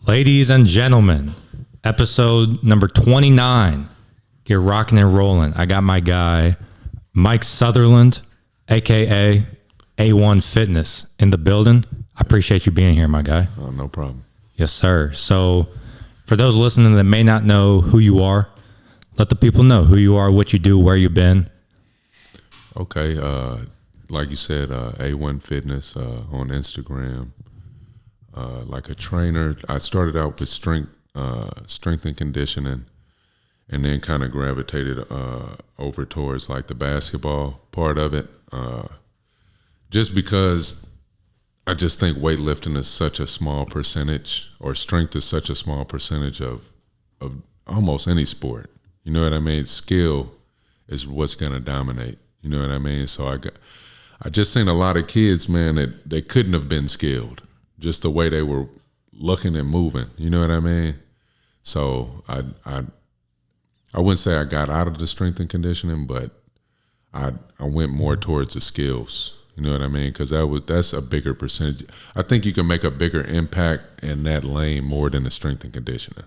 Ladies and gentlemen, episode number 29. Get rocking and rolling. I got my guy, Mike Sutherland, a.k.a. A1 Fitness, in the building. I appreciate you being here, my guy. Oh, no problem. Yes, sir. So for those listening that may not know who you are, let the people know who you are, what you do, where you've been. Okay. Like you said, A1 Fitness on Instagram. Like a trainer, I started out with strength and conditioning, and then kind of gravitated over towards like the basketball part of it. Just because I just think weightlifting is such a small percentage, or strength is such a small percentage of almost any sport. You know what I mean? Skill is what's going to dominate. You know what I mean? So I just seen a lot of kids, man, that they couldn't have been skilled, just the way they were looking and moving. You know what I mean? So I wouldn't say I got out of the strength and conditioning, but I went more towards the skills. You know what I mean? Because that's a bigger percentage. I think you can make a bigger impact in that lane more than the strength and conditioning.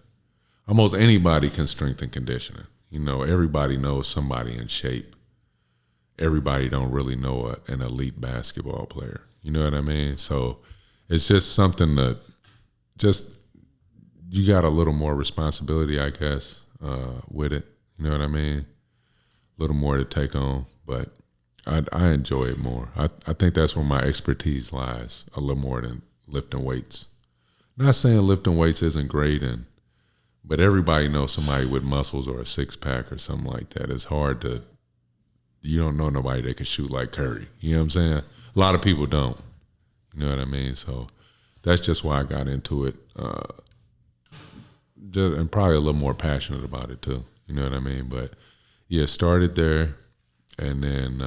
Almost anybody can strength and conditioning. You know, everybody knows somebody in shape. Everybody don't really know an elite basketball player. You know what I mean? So it's just something that just you got a little more responsibility, I guess, with it. You know what I mean? A little more to take on, but I enjoy it more. I think that's where my expertise lies, a little more than lifting weights. Not saying lifting weights isn't great, but everybody knows somebody with muscles or a six-pack or something like that. It's hard to, you don't know nobody that can shoot like Curry. You know what I'm saying? A lot of people don't. You know what I mean? So that's just why I got into it. And probably a little more passionate about it too. You know what I mean? But yeah, started there. And then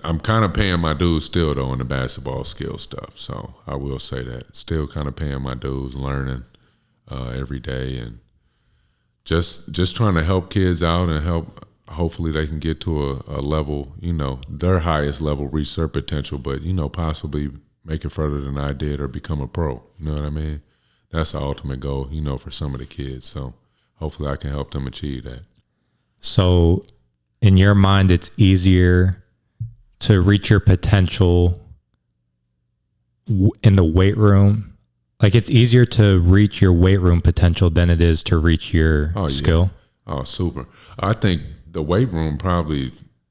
I'm kind of paying my dues still, though, on the basketball skill stuff. So I will say that. Still kind of paying my dues, learning every day, and just trying to help kids out and help. Hopefully they can get to a level, you know, their highest level, reach their potential, but, you know, possibly make it further than I did or become a pro. You know what I mean? That's the ultimate goal, you know, for some of the kids. So hopefully I can help them achieve that. So in your mind, it's easier to reach your potential in the weight room. Like, it's easier to reach your weight room potential than it is to reach your skill. Oh, super. I think the weight room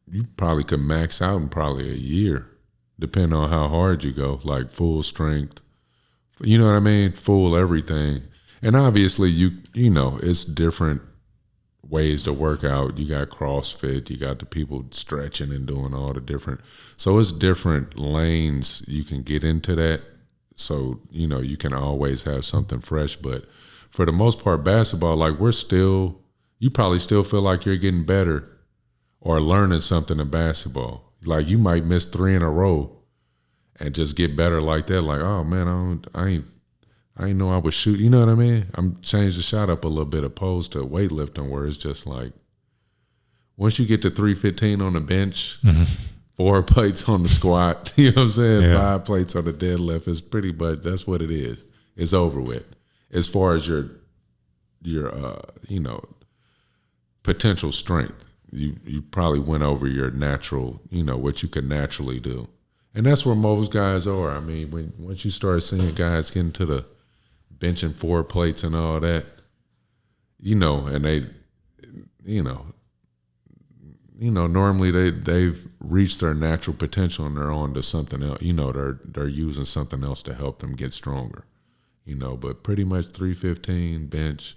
you probably could max out in probably a year, depending on how hard you go, like full strength. You know what I mean? Full everything. And obviously you know, it's different ways to work out. You got CrossFit, you got the people stretching and doing all the different, so it's different lanes you can get into that. So, you know, you can always have something fresh, but for the most part, basketball, like you probably still feel like you're getting better or learning something in basketball. Like you might miss 3 in a row and just get better like that. Like, oh man, I ain't know I was shooting. You know what I mean? I'm changed the shot up a little bit opposed to weightlifting, where it's just like once you get to 315 on the bench, 4 plates on the squat, you know what I'm saying? Yeah. 5 plates on the deadlift, it's pretty much, that's what it is. It's over with. As far as your you know, potential strength, you probably went over your natural, you know, what you could naturally do. And that's where most guys are. I mean, once you start seeing guys getting to the benching 4 plates and all that, you know, and they, you know, normally they've reached their natural potential and they're on to something else. You know, they're using something else to help them get stronger. You know, but pretty much 315 bench,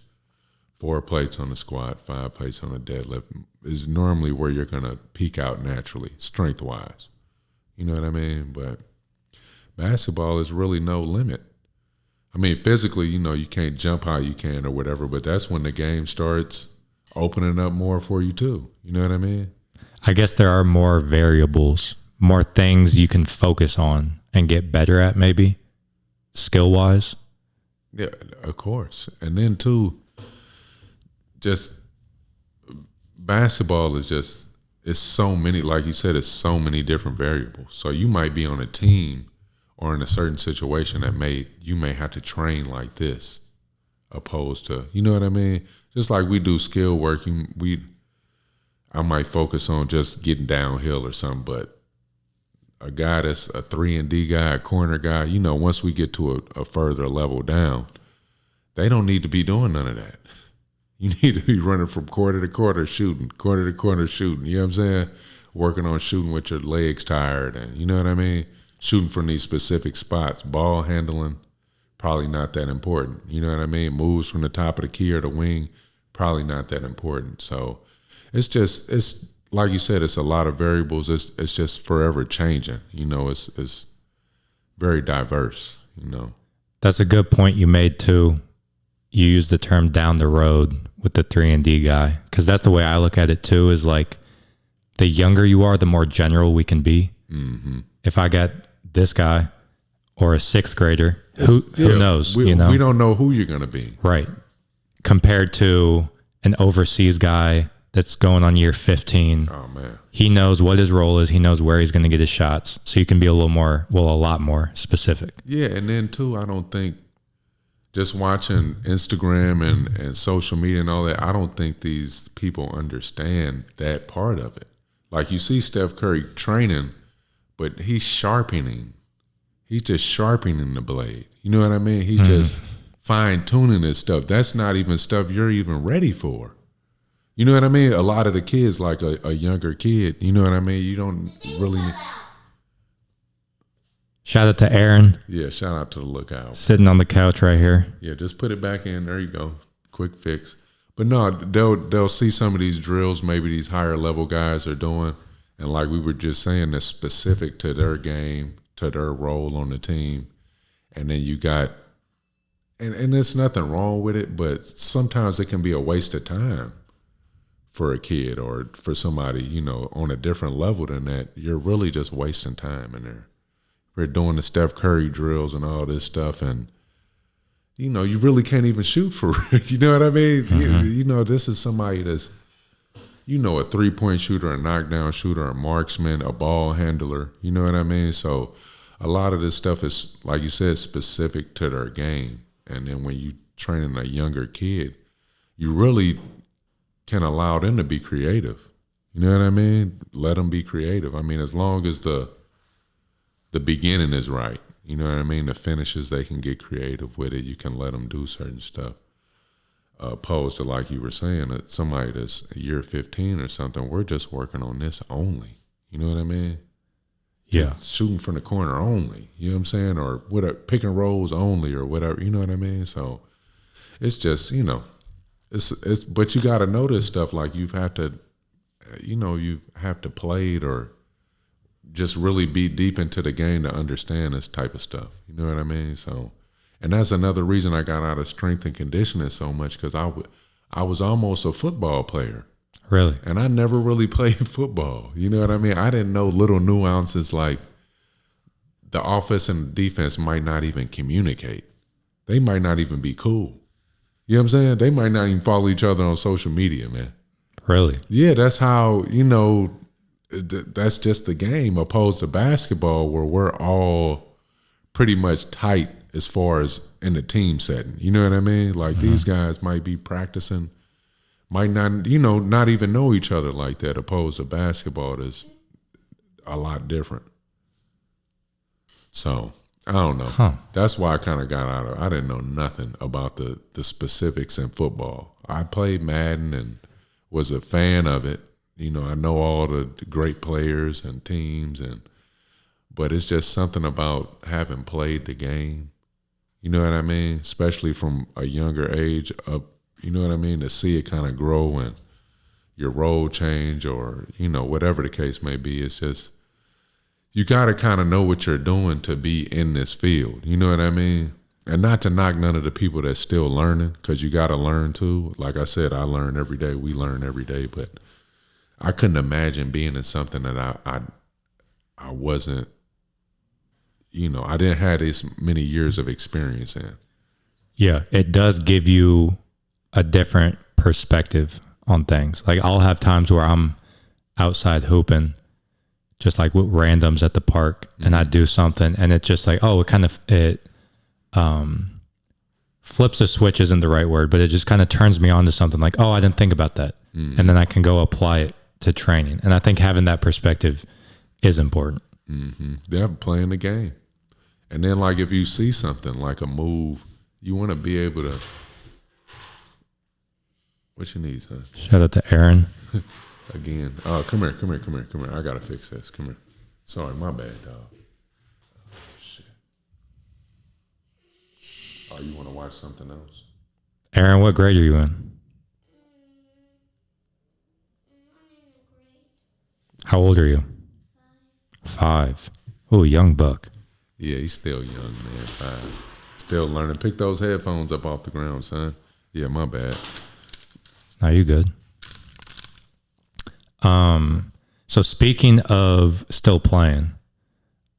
4 plates on the squat, 5 plates on the deadlift is normally where you're gonna peak out naturally, strength wise. You know what I mean? But basketball is really no limit. I mean, physically, you know, you can't jump how you can or whatever, but that's when the game starts opening up more for you too. You know what I mean? I guess there are more variables, more things you can focus on and get better at, maybe skill-wise. Yeah, of course. And then too, just basketball is just, it's so many, like you said, it's so many different variables. So you might be on a team or in a certain situation that you may have to train like this, opposed to, you know what I mean? Just like we do skill work, I might focus on just getting downhill or something, but a guy that's a 3-and-D guy, a corner guy, once we get to a further level down, they don't need to be doing none of that. You need to be running from quarter to quarter shooting, quarter to quarter shooting. You know what I'm saying? Working on shooting with your legs tired, and you know what I mean? Shooting from these specific spots. Ball handling, probably not that important. You know what I mean? Moves from the top of the key or the wing, probably not that important. So it's like you said, it's a lot of variables. It's just forever changing. It's very diverse. That's a good point you made too. You use the term down the road with the 3-and-D guy, because that's the way I look at it too, is like the younger you are, the more general we can be. Mm-hmm. If I got this guy or a 6th grader, who knows? We don't know who you're going to be. Right. Compared to an overseas guy that's going on year 15. Oh, man. He knows what his role is. He knows where he's going to get his shots. So you can be a lot more specific. Yeah, and then too, I don't think just watching Instagram and social media and all that, I don't think these people understand that part of it. Like you see Steph Curry training, but he's sharpening. He's just sharpening the blade. You know what I mean? He's just fine-tuning this stuff. That's not even stuff you're even ready for. You know what I mean? A lot of the kids, like a younger kid, you know what I mean? You don't really... Shout out to Aaron. Yeah, shout out to the lookout. Sitting on the couch right here. Yeah, just put it back in. There you go. Quick fix. But no, they'll see some of these drills maybe these higher level guys are doing, and like we were just saying, that's specific to their game, to their role on the team. And then you got, and there's nothing wrong with it, but sometimes it can be a waste of time for a kid or for somebody, on a different level than that. You're really just wasting time in there. We're doing the Steph Curry drills and all this stuff, and you really can't even shoot for it. You know what I mean? Mm-hmm. This is somebody that's, a 3-point shooter, a knockdown shooter, a marksman, a ball handler. You know what I mean? So a lot of this stuff is, like you said, specific to their game. And then when you training a younger kid, you really can allow them to be creative. You know what I mean? Let them be creative. I mean, as long as the beginning is right. You know what I mean? The finishes, they can get creative with it. You can let them do certain stuff. Opposed to, like you were saying, that somebody that's year 15 or something, we're just working on this only. You know what I mean? Yeah. Shooting from the corner only. You know what I'm saying? Or pick and rolls only or whatever. You know what I mean? So it's just, it's but you got to know this stuff. Like you have to play it or just really be deep into the game to understand this type of stuff. You know what I mean? So, and that's another reason I got out of strength and conditioning so much, because I was almost a football player. Really? And I never really played football. You know what I mean? I didn't know little nuances like the offense and the defense might not even communicate. They might not even be cool. You know what I'm saying? They might not even follow each other on social media, man. Really? Yeah, that's how, that's just the game, opposed to basketball where we're all pretty much tight as far as in the team setting. You know what I mean? Like these guys might be practicing, might not, not even know each other like that, opposed to basketball that's a lot different. So I don't know. Huh. That's why I kind of got out of it. I didn't know nothing about the specifics in football. I played Madden and was a fan of it. I know all the great players and teams, but it's just something about having played the game. You know what I mean? Especially from a younger age up, you know what I mean? To see it kind of grow and your role change or, whatever the case may be. It's just, you got to kind of know what you're doing to be in this field. You know what I mean? And not to knock none of the people that's still learning, because you got to learn too. Like I said, I learn every day. We learn every day, but I couldn't imagine being in something that I wasn't, I didn't have this many years of experience in. Yeah, it does give you a different perspective on things. Like I'll have times where I'm outside hooping just like with randoms at the park, and I do something, and it's just like, oh, it flips a switch isn't the right word, but it just kind of turns me on to something like, oh, I didn't think about that. And then I can go apply it to training. And I think having that perspective is important. They're playing the game. And then like if you see something like a move, you want to be able to, what you need, son? Shout out to Aaron. Again. Oh, come here. I got to fix this. Come here. Sorry, my bad, dog. Oh, shit. Oh, you want to watch something else? Aaron, what grade are you in? How old are you? 5. Oh, young buck. Yeah, he's still young, man. 5. Still learning. Pick those headphones up off the ground, son. Yeah, my bad. No, you good. So speaking of still playing,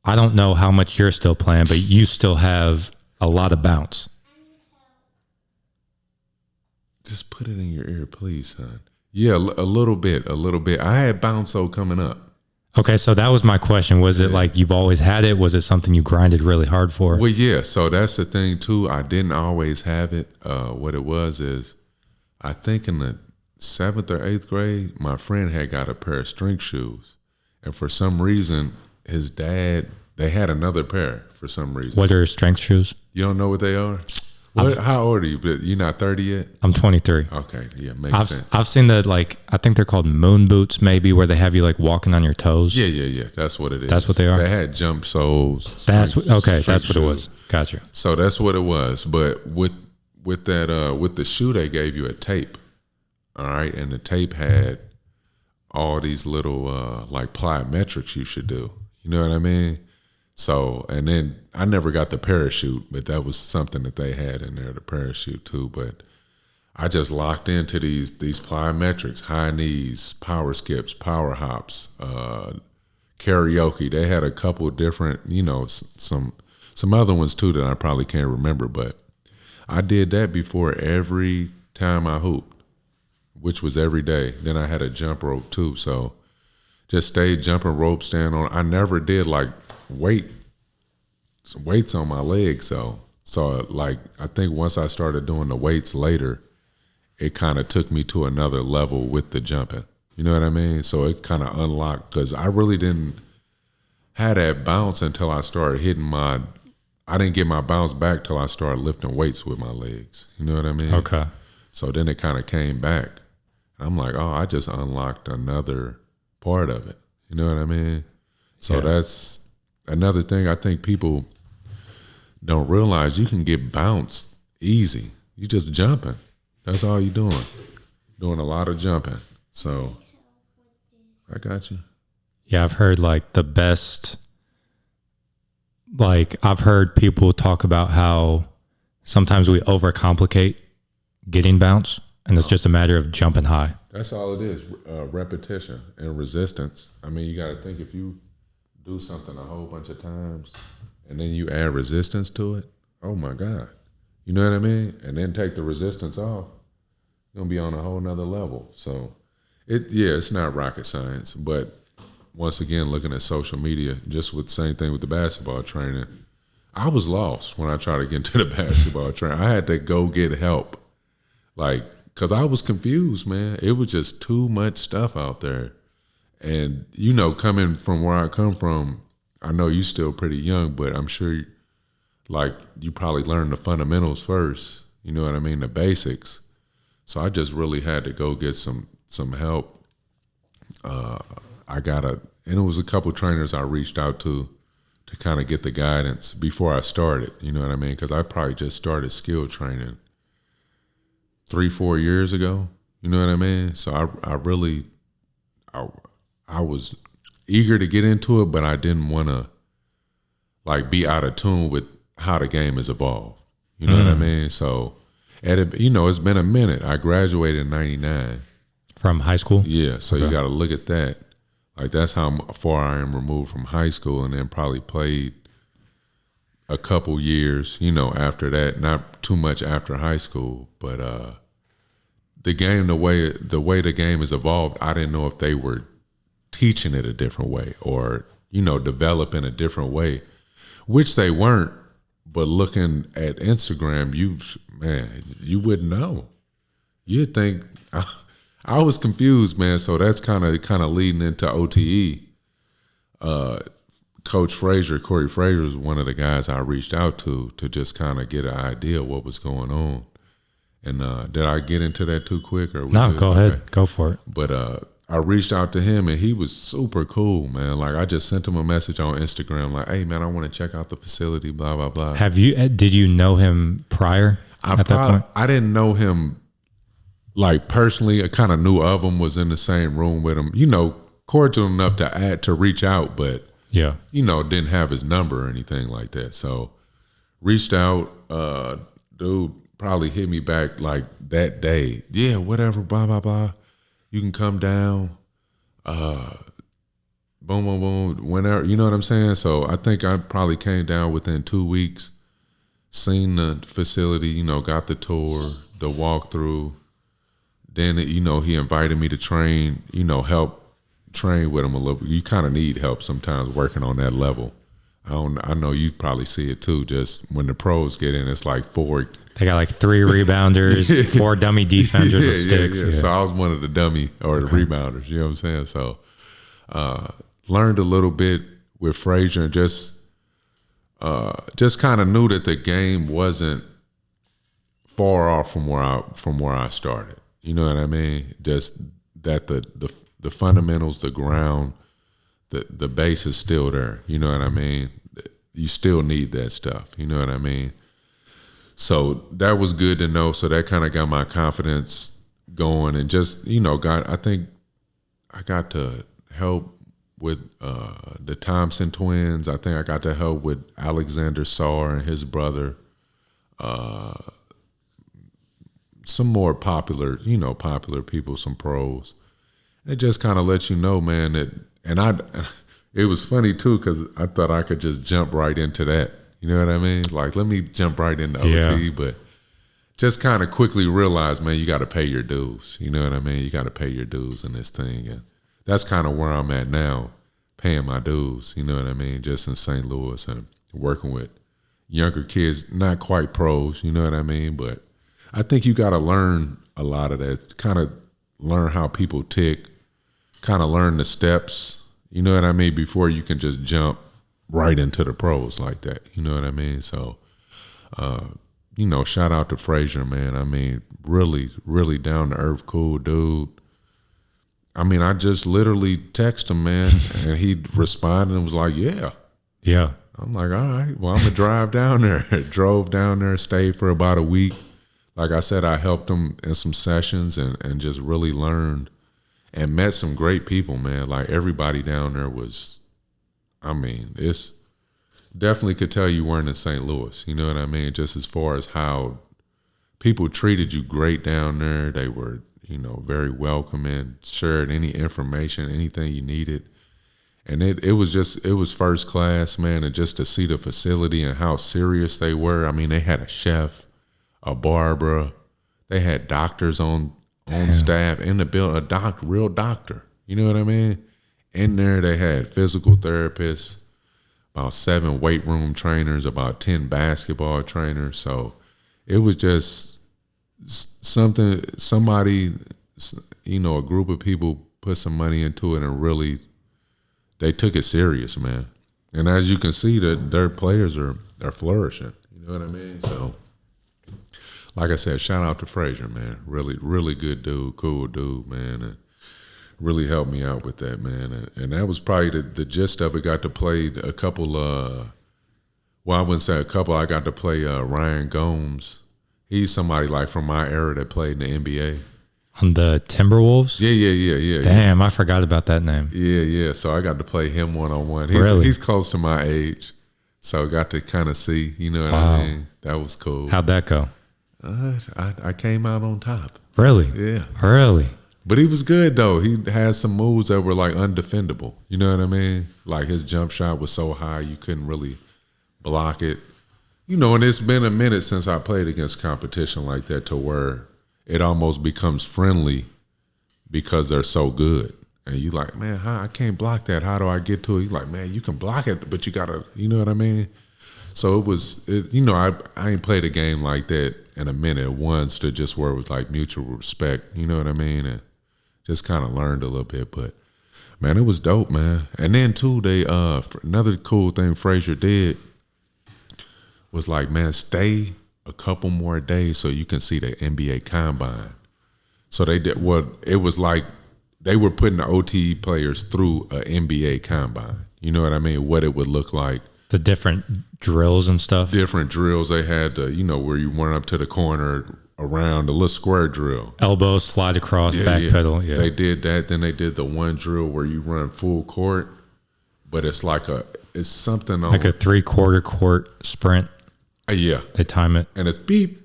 I don't know how much you're still playing, but you still have a lot of bounce. Just put it in your ear, please, son. Yeah, a little bit. I had bounce coming up. Okay, so that was my question. Was it like you've always had it? Was it something you grinded really hard for? Well, yeah. So that's the thing too. I didn't always have it. What it was is, I think in the 7th or 8th grade, my friend had got a pair of strength shoes, and for some reason, his dad, they had another pair for some reason. What are strength shoes? You don't know what they are? How old are you? But you're not 30 yet? I'm 23. Okay, yeah, makes sense. I've seen the, like, I think they're called moon boots, maybe, where they have you like walking on your toes. Yeah. That's what it is. That's what they are. They had jump soles. That's what it was. Gotcha. So that's what it was. But with that with the shoe, they gave you a tape. All right, and the tape had all these little like plyometrics you should do. You know what I mean? So, and then I never got the parachute, but that was something that they had in there, the parachute too. But I just locked into these plyometrics, high knees, power skips, power hops, karaoke. They had a couple of different, some other ones too that I probably can't remember. But I did that before every time I hooped, which was every day. Then I had a jump rope too. So just stayed jumping rope, stand on. I never did like weights on my legs. So like, I think once I started doing the weights later, it kind of took me to another level with the jumping. You know what I mean? So it kind of unlocked, because I really didn't have that bounce until I started I didn't get my bounce back till I started lifting weights with my legs. You know what I mean? Okay. So then it kind of came back. I'm like, oh, I just unlocked another part of it. You know what I mean? So that's another thing I think people don't realize. You can get bounced easy. You just jumping. That's all you're doing. Doing a lot of jumping. So I got you. Yeah, I've heard like the best, like I've heard people talk about how sometimes we overcomplicate getting bounce, and it's just a matter of jumping high. That's all it is, repetition and resistance. I mean, you got to think, if you do something a whole bunch of times and then you add resistance to it, oh my God. You know what I mean? And then take the resistance off, you're going to be on a whole nother level. So, it's not rocket science. But once again, looking at social media, just with the same thing with the basketball training, I was lost when I tried to get into the basketball training. I had to go get help. Like, because I was confused, man. It was just too much stuff out there. And, coming from where I come from, I know you still pretty young, but I'm sure, you probably learned the fundamentals first. You know what I mean? The basics. So I just really had to go get some help. And it was a couple trainers I reached out to kind of get the guidance before I started. You know what I mean? Because I probably just started skill training 3-4 years ago. You know what I mean? So I was eager to get into it, but I didn't want to be out of tune with how the game has evolved. You know what I mean? So it's been a minute. I graduated in 99. From high school? Yeah. So You got to look at that. That's how far I am removed from high school, and then probably played a couple years, after that, not too much after high school, but the game, the way the game has evolved, I didn't know if they were teaching it a different way or, developing a different way, which they weren't. But looking at Instagram, you wouldn't know. You'd think I was confused, man. So that's kind of leading into OTE. Coach Frazier, Corey Frazier, was one of the guys I reached out to just kind of get an idea of what was going on. And did I get into that too quick? Or no, go ahead. Okay. Go for it. But I reached out to him, and he was super cool, man. Like, I just sent him a message on Instagram, like, hey, man, I want to check out the facility, blah, blah, blah. Did you know him prior at that point? I didn't know him, like, personally. I kind of knew of him, was in the same room with him, cordial enough to reach out, but, yeah, didn't have his number or anything like that. So reached out, dude probably hit me back like that day. Yeah, whatever, blah, blah, blah. You can come down, boom, boom, boom, whenever, you know what I'm saying? So I think I probably came down within 2 weeks, seen the facility, got the tour, the walkthrough. Then, he invited me to train, help train with him a little bit. You kind of need help sometimes working on that level. I know you probably see it too. Just when the pros get in, it's like 4. They got like 3 rebounders, 4 dummy defenders with sticks. Yeah. So I was one of the dummy or the rebounders. You know what I'm saying? So learned a little bit with Frazier and just kind of knew that the game wasn't far off from where I started. You know what I mean? Just that the fundamentals, the ground, the base is still there. You know what I mean? You still need that stuff. You know what I mean? So that was good to know. So that kind of got my confidence going, and just, I think I got to help with the Thompson twins. I think I got to help with Alexander Sarr and his brother. Some more popular people, some pros. It just kind of lets you know, man, it was funny too, because I thought I could just jump right into that. You know what I mean? Like, let me jump right into OT, but just kind of quickly realize, man, you got to pay your dues. You know what I mean? You got to pay your dues in this thing. And that's kind of where I'm at now, paying my dues. You know what I mean? Just in St. Louis and working with younger kids, not quite pros, you know what I mean? But I think you got to learn a lot of that, kind of learn how people tick, kind of learn the steps, you know what I mean, before you can just jump right into the pros like that. You know what I mean? So, shout out to Frazier, man. I mean, really, really down to earth, cool dude. I mean, I just literally texted him, man, and he responded and was like, yeah. Yeah. I'm like, all right, well, I'm going to drive down there. Drove down there, stayed for about a week. Like I said, I helped him in some sessions and just really learned and met some great people, man. Like, everybody down there was, it's definitely could tell you weren't in St. Louis. You know what I mean? Just as far as how people treated you great down there. They were, very welcoming, shared any information, anything you needed. And it was first class, man. And just to see the facility and how serious they were. I mean, they had a chef, a barber. They had doctors on staff in the building, real doctor. You know what I mean? In there, they had physical therapists, about 7 weight room trainers, about 10 basketball trainers. So it was just somebody, a group of people put some money into it and really, they took it serious, man. And as you can see, that their players are flourishing. You know what I mean? So, like I said, shout out to Frazier, man. Really, really good dude, cool dude, man. And really helped me out with that, man. And that was probably the gist of it. Got to play a couple, I wouldn't say a couple. I got to play Ryan Gomes. He's somebody like from my era that played in the NBA. On the Timberwolves? Yeah. Damn, I forgot about that name. Yeah. So I got to play him one-on-one. Really? He's close to my age. So I got to kind of see, you know what I mean? That was cool. How'd that go? I came out on top. Really? Yeah. Really? But he was good, though. He had some moves that were, like, undefendable. You know what I mean? Like, his jump shot was so high you couldn't really block it. And it's been a minute since I played against competition like that to where it almost becomes friendly because they're so good. And you like, man, I can't block that. How do I get to it? You like, man, you can block it, but you gotta, you know what I mean? So I ain't played a game like that in a minute once to just where it was like mutual respect, you know what I mean? And just kind of learned a little bit, but man, it was dope, man. And then too, they another cool thing Frazier did was like, man, stay a couple more days so you can see the NBA Combine. So they did it was like they were putting the OTE players through a NBA Combine. You know what I mean? What it would look like. The different drills and stuff. Different drills. They had, where you went up to the corner around the little square drill. Elbow, slide across, back pedal. Yeah. They did that. Then they did the one drill where you run full court, but it's something like a 3/4 court sprint. Yeah. They time it. And it's beep.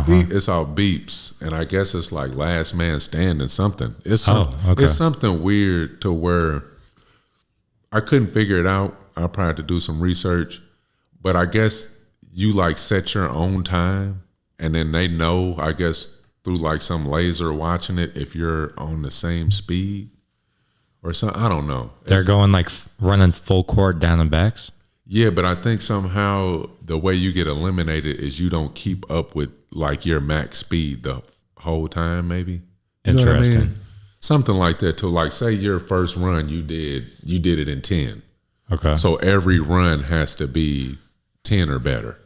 Beep. It's all beeps. And I guess it's like last man standing something. It's something weird to where I couldn't figure it out. I probably had to do some research, but I guess you like set your own time, and then they know, I guess through like some laser watching it, if you're on the same speed or something. I don't know. They're going like running full court down the backs. Yeah, but I think somehow the way you get eliminated is you don't keep up with like your max speed the whole time. Maybe. Interesting. What I mean? Something like that too. Like say your first run you did it in 10. Okay. So every run has to be 10 or better.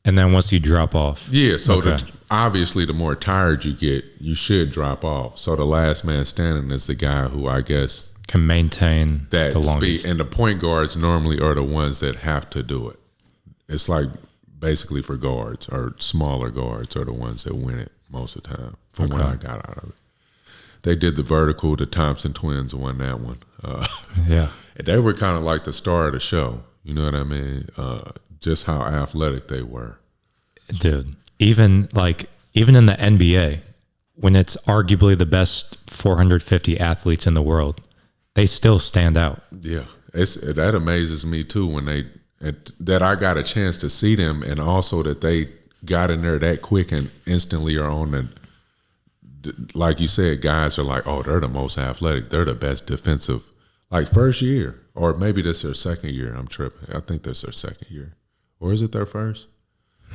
And then once you drop off. Yeah, so obviously the more tired you get, you should drop off. So the last man standing is the guy who I guess can maintain that the longest speed. And the point guards normally are the ones that have to do it. It's like basically for guards or smaller guards are the ones that win it most of the time from what I got out of it. They did the vertical, the Thompson twins won that one. Yeah. They were kind of like the star of the show. You know what I mean? Just how athletic they were. Dude, even in the NBA, when it's arguably the best 450 athletes in the world, they still stand out. Yeah. That amazes me too when that I got a chance to see them, and also that they got in there that quick and instantly are on the, like you said, guys are like, oh, they're the most athletic. They're the best defensive. Like first year, or maybe this is their second year. I'm tripping. I think that's their second year. Or is it their first?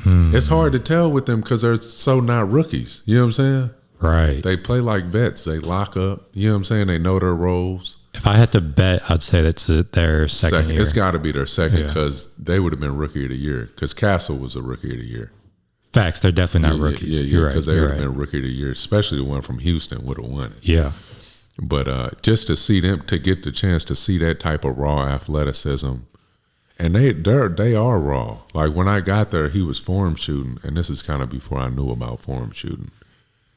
It's hard to tell with them because they're so not rookies. You know what I'm saying? Right. They play like vets. They lock up. You know what I'm saying? They know their roles. If I had to bet, I'd say that's their second year. It's got to be their second because they would have been rookie of the year because Castle was a rookie of the year. Facts. They're definitely not rookies. Yeah, You're right. Because they would have been rookie of the year, especially the one from Houston would have won it. Yeah. But just to see them, to get the chance to see that type of raw athleticism, and they are raw. Like when I got there, he was form shooting, and this is kind of before I knew about form shooting.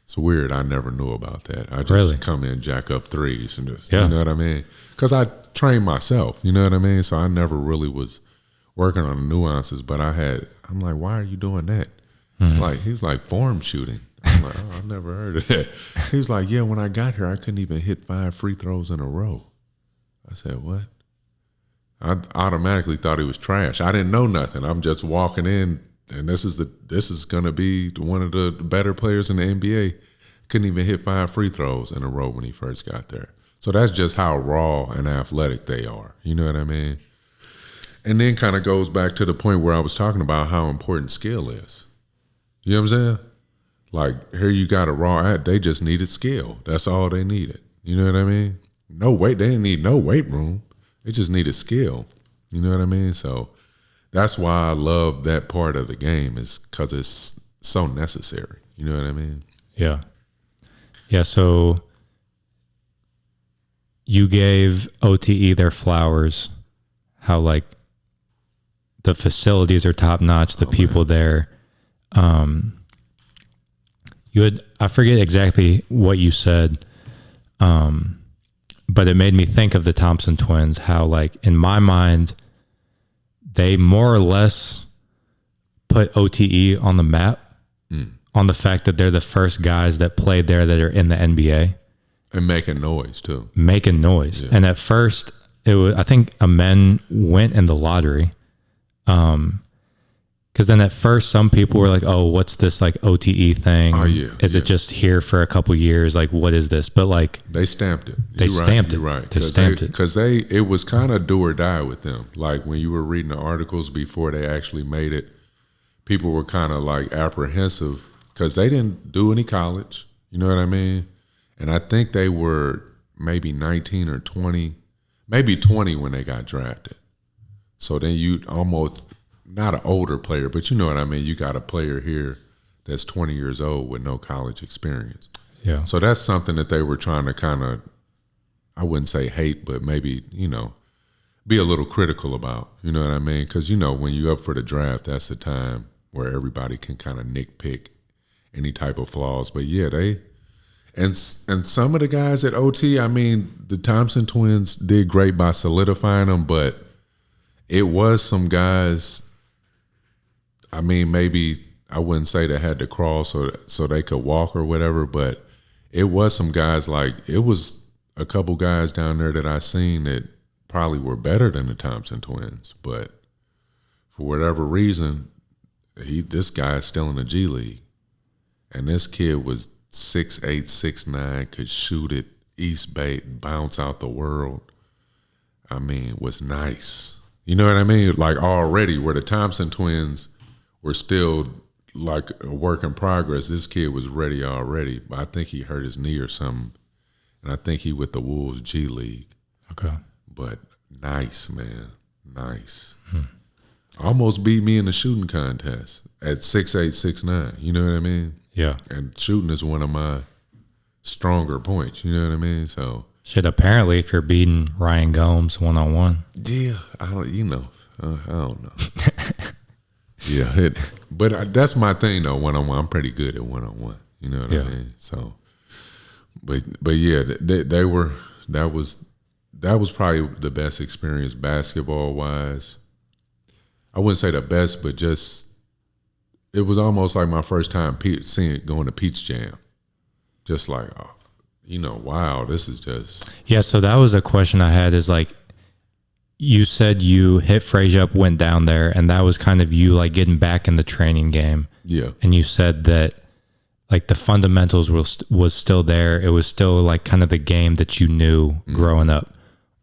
It's weird. I never knew about that. I just come in, jack up threes, and just, you know what I mean? Because I trained myself, you know what I mean? So I never really was working on the nuances, but I'm like, why are you doing that? Like, he was like, form shooting. I'm like, oh, I've never heard of that. He was like, yeah, when I got here, I couldn't even hit 5 free throws in a row. I said, what? I automatically thought he was trash. I didn't know nothing. I'm just walking in, and this is going to be one of the better players in the NBA. Couldn't even hit 5 free throws in a row when he first got there. So that's just how raw and athletic they are. You know what I mean? And then kind of goes back to the point where I was talking about how important skill is. You know what I'm saying? Like, here you got a raw, they just needed skill. That's all they needed. You know what I mean? No weight. They didn't need no weight room. They just needed skill. You know what I mean? So that's why I love that part of the game, is because it's so necessary. You know what I mean? Yeah. Yeah, so you gave OTE their flowers, how like the facilities are top notch, the people there. I forget exactly what you said, but it made me think of the Thompson twins, how like in my mind, they more or less put OTE on the map on the fact that they're the first guys that played there that are in the NBA. And making noise too. Making noise. Yeah. And at first, it was, I think a men went in the lottery. Because Because then at first, some people were like, "Oh, what's this like OTE thing? Oh yeah, is it just here for a couple years? Like, what is this?" But like, they stamped it. They stamped it. You're right. They stamped it because it was kind of do or die with them. Like when you were reading the articles before they actually made it, people were kind of like apprehensive because they didn't do any college. You know what I mean? And I think they were maybe 19 or 20, maybe 20 when they got drafted. So then you almost. Not an older player, but you know what I mean? You got a player here that's 20 years old with no college experience. Yeah. So that's something that they were trying to kind of, I wouldn't say hate, but maybe, be a little critical about. You know what I mean? Because, when you're up for the draft, that's the time where everybody can kind of nitpick any type of flaws. But yeah, and some of the guys at OT, I mean, the Thompson twins did great by solidifying them, but it was some guys. I mean, maybe I wouldn't say they had to crawl so they could walk or whatever, but it was some guys it was a couple guys down there that I seen that probably were better than the Thompson twins, but for whatever reason, this guy is still in the G League, and this kid was 6'8", 6'9", could shoot it, East Bay, bounce out the world. I mean, was nice. You know what I mean? Like already, where the Thompson twins were still like a work in progress, this kid was ready already. I think he hurt his knee or something, and I think he with the Wolves G League. Okay. But nice, man. Nice. Almost beat me in the shooting contest at 6'8", 6'9". You know what I mean? Yeah. And shooting is one of my stronger points. You know what I mean? So shit, apparently if you're beating Ryan Gomes one-on-one. Yeah, I don't know. Yeah, but that's my thing though. One-on-one, I'm pretty good at one-on-one. You know what I mean? So, but yeah, they were. That was probably the best experience basketball wise. I wouldn't say the best, but just it was almost like my first time going to Peach Jam. Just like, wow, this is just. Yeah, so that was a question I had. Is like, you said you hit Frazier up, went down there, and that was kind of you like getting back in the training game. Yeah. And you said that like the fundamentals was still there. It was still like kind of the game that you knew growing up.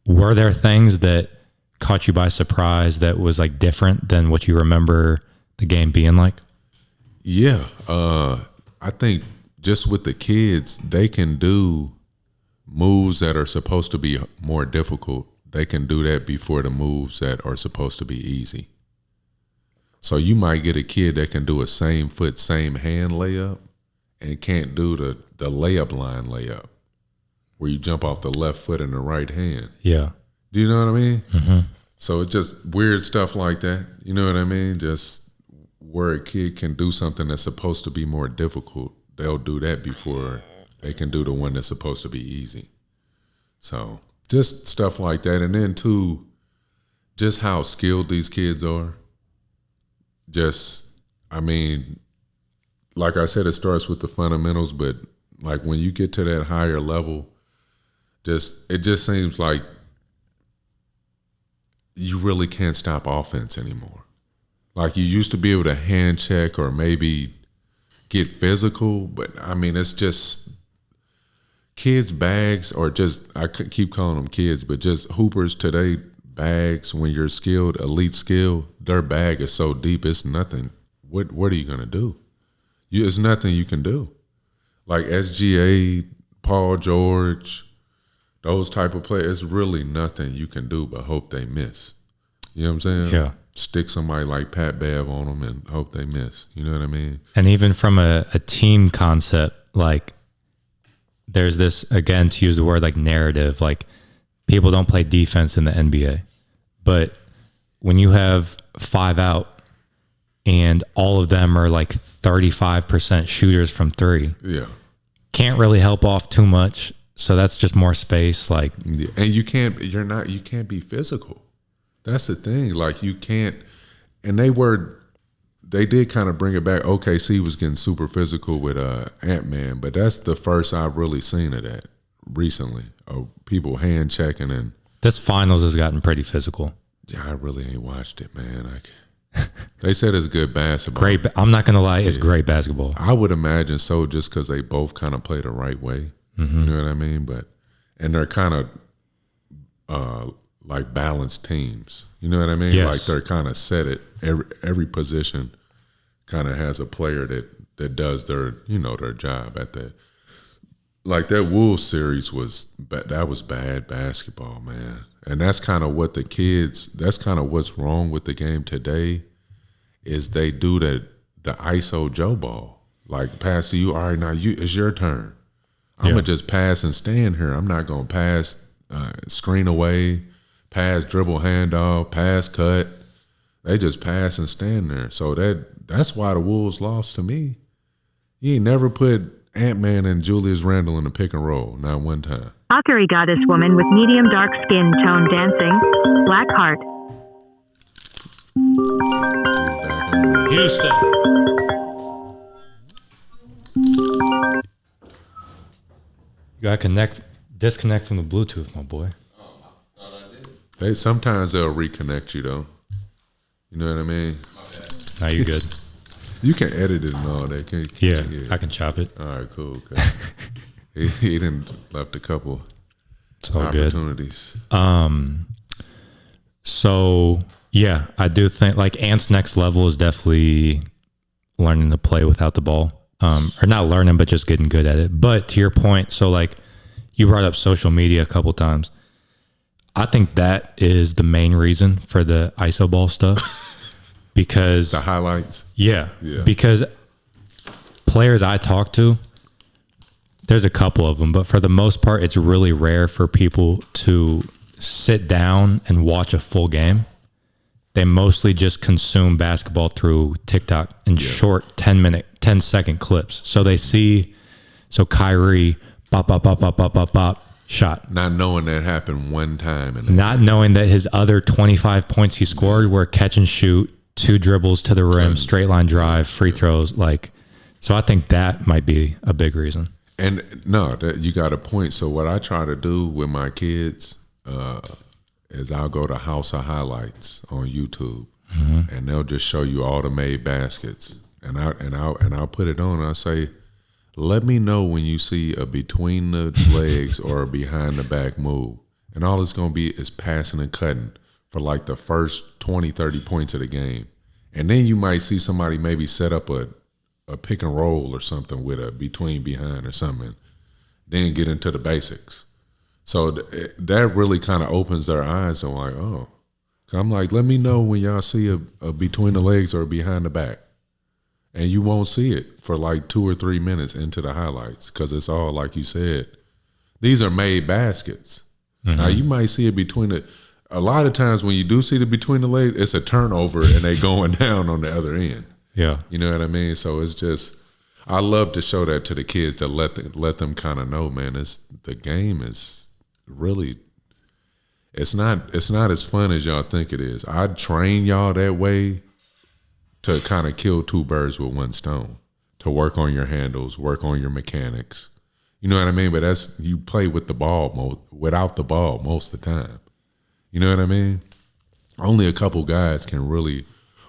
Were there things that caught you by surprise that was like different than what you remember the game being like? Yeah. I think just with the kids, they can do moves that are supposed to be more difficult. They can do that before the moves that are supposed to be easy. So you might get a kid that can do a same foot, same hand layup and can't do the layup line layup where you jump off the left foot and the right hand. Yeah. Do you know what I mean? Mm-hmm. So it's just weird stuff like that. You know what I mean? Just where a kid can do something that's supposed to be more difficult, they'll do that before they can do the one that's supposed to be easy. So just stuff like that. And then too, just how skilled these kids are. Like I said, it starts with the fundamentals, but like when you get to that higher level, it just seems like you really can't stop offense anymore. Like you used to be able to hand check or maybe get physical, but it's just kids' bags or just, I keep calling them kids, but just hoopers today, bags, when you're skilled, elite skill, their bag is so deep, it's nothing. What are you going to do? It's nothing you can do. Like SGA, Paul George, those type of players, it's really nothing you can do but hope they miss. You know what I'm saying? Yeah. Stick somebody like Pat Bev on them and hope they miss. You know what I mean? And even from a team concept, like there's this, again, to use the word like narrative, like people don't play defense in the NBA. But when you have 5 out and all of them are like 35% shooters from 3, yeah, can't really help off too much. So that's just more space. Like, and you can't be physical. That's the thing. Like you can't, and they did kind of bring it back. OKC was getting super physical with Ant-Man, but that's the first I've really seen of that recently. Of people hand checking and this finals has gotten pretty physical. Yeah, I really ain't watched it, man. They said it's good basketball. Great. I'm not going to lie. It's great basketball. I would imagine so, just because they both kind of play the right way. Mm-hmm. You know what I mean? And they're kind of like balanced teams. You know what I mean? Yes. Like they're kind of set at every position. Kind of has a player that does their job at that. Like that Wolves series was bad basketball, man. And that's kind of what that's kind of what's wrong with the game today, is they do the ISO Joe ball. Like, pass to you, all right, now it's your turn. I'm going to just pass and stand here. I'm not going to pass, screen away, pass, dribble, handoff, pass, cut. They just pass and stand there. So that's why the Wolves lost to me. You ain't never put Ant-Man and Julius Randle in a pick and roll, not one time. Akari goddess woman with medium dark skin tone dancing. Black heart. Houston. You gotta disconnect from the Bluetooth, my boy. Sometimes they'll reconnect you though. You know what I mean? Now you're good. You can edit it and all that, can't Yeah, you? I can chop it. All right, cool. he didn't left a couple It's all opportunities. Good. So yeah, I do think like Ant's next level is definitely learning to play without the ball. Or not learning, but just getting good at it. But to your point, so like you brought up social media a couple times. I think that is the main reason for the ISO ball stuff. Because the highlights. Yeah. Because players I talk to, there's a couple of them, but for the most part, it's really rare for people to sit down and watch a full game. They mostly just consume basketball through TikTok in short 10-second clips. So they see, Kyrie, bop, bop, bop, bop, bop, bop, bop, shot. Not knowing that happened one time. Not knowing that his other 25 points he scored were catch and shoot, 2 dribbles to the rim, straight line drive, free throws. So I think that might be a big reason. And no, you got a point. So what I try to do with my kids is I'll go to House of Highlights on YouTube, and they'll just show you all the made baskets, and I'll put it on. And I'll say, let me know when you see a between the legs or a behind the back move, and all it's gonna be is passing and cutting for like the first 20, 30 points of the game, and then you might see somebody maybe set up a pick and roll or something with a between behind or something, then get into the basics. So that really kind of opens their eyes. I'm like, oh. I'm like, let me know when y'all see a between the legs or a behind the back. And you won't see it for like 2 or 3 minutes into the highlights, because it's all, like you said, these are made baskets. Now, you might see it a lot of times when you do see the between the legs, it's a turnover and they going down on the other end. Yeah. You know what I mean? So it's just, I love to show that to the kids, to let them kind of know, man, the game is really, it's not as fun as y'all think it is. I'd train y'all that way to kind of kill 2 birds with 1 stone, to work on your handles, work on your mechanics. You know what I mean? But you play with the ball without the ball most of the time. You know what I mean? Only a couple guys are really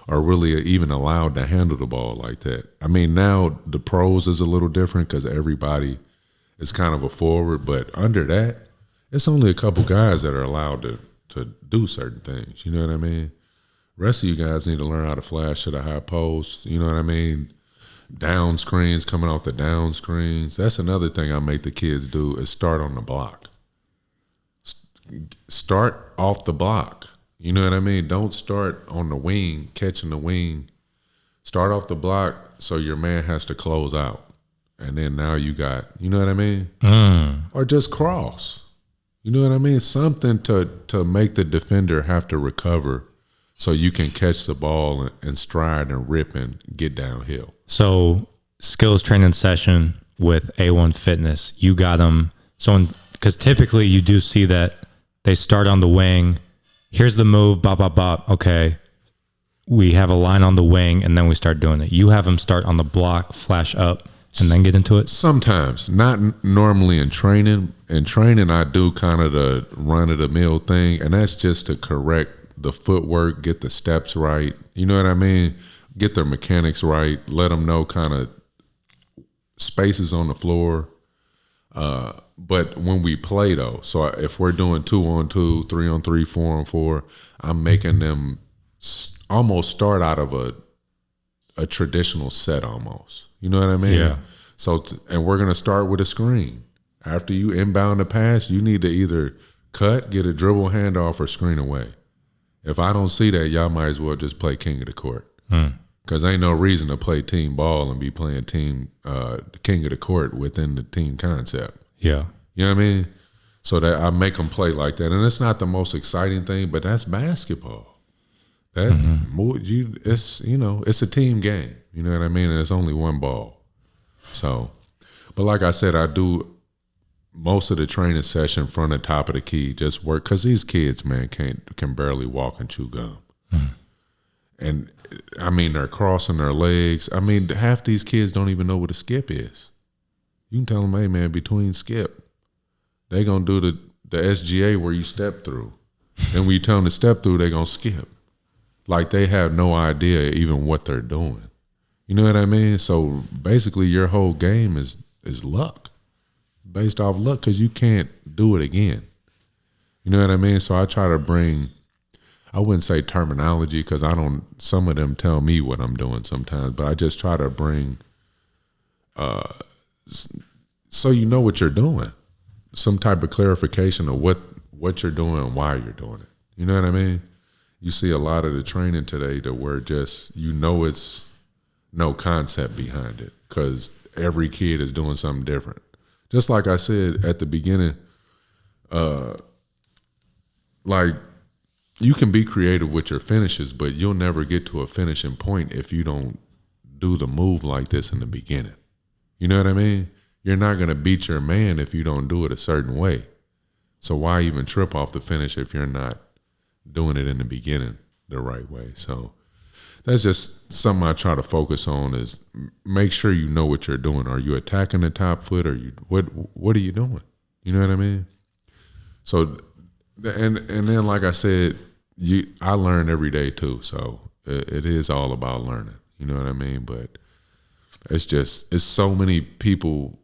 even allowed to handle the ball like that. I mean, now the pros is a little different because everybody is kind of a forward, but under that, it's only a couple guys that are allowed to do certain things. You know what I mean? Rest of you guys need to learn how to flash to the high post. You know what I mean? Down screens, coming off the down screens. That's another thing I make the kids do, is start on the block. Start off the block. You know what I mean? Don't start on the wing, catching the wing. Start off the block so your man has to close out. And then now you got, you know what I mean? Or just cross. You know what I mean? Something to make the defender have to recover so you can catch the ball and stride and rip and get downhill. So skills training session with A1 Fitness, you got them. So because typically you do see that they start on the wing. Here's the move, bop, bop, bop. Okay, we have a line on the wing, and then we start doing it. You have them start on the block, flash up, and then get into it? Sometimes, not normally in training. In training, I do kind of the run-of-the-mill thing, and that's just to correct the footwork, get the steps right. You know what I mean? Get their mechanics right. Let them know kind of spaces on the floor. But when we play though, so if we're doing 2-on-2, 3-on-3, 4-on-4, I'm making them almost start out of a traditional set almost. You know what I mean? Yeah. So, and we're going to start with a screen. After you inbound the pass, you need to either cut, get a dribble handoff, or screen away. If I don't see that, y'all might as well just play king of the court. Because ain't no reason to play team ball and be playing king of the court within the team concept. Yeah. You know what I mean? So that I make them play like that. And it's not the most exciting thing, but that's basketball. That's it's a team game. You know what I mean? And it's only one ball. So, but like I said, I do most of the training session from the top of the key, just work, because these kids, man, can barely walk and chew gum. And I mean, they're crossing their legs. I mean, half these kids don't even know what a skip is. You can tell them, hey, man, between skip, they going to do the SGA where you step through. And when you tell them to step through, they going to skip. Like they have no idea even what they're doing. You know what I mean? So basically your whole game is luck, based off luck, because you can't do it again. You know what I mean? So I try to bring, I wouldn't say terminology, because some of them tell me what I'm doing sometimes, but I just try to bring, so you know what you're doing, some type of clarification of what you're doing and why you're doing it. You know what I mean? You see a lot of the training today that where just, it's no concept behind it, because every kid is doing something different. Just like I said at the beginning, like you can be creative with your finishes, but you'll never get to a finishing point if you don't do the move like this in the beginning. You know what I mean? You're not going to beat your man if you don't do it a certain way. So why even trip off the finish if you're not doing it in the beginning the right way? So that's just something I try to focus on, is make sure you know what you're doing. Are you attacking the top foot? Or what are you doing? You know what I mean? So, and then like I said, I learn every day too. So it is all about learning. You know what I mean? But it's so many people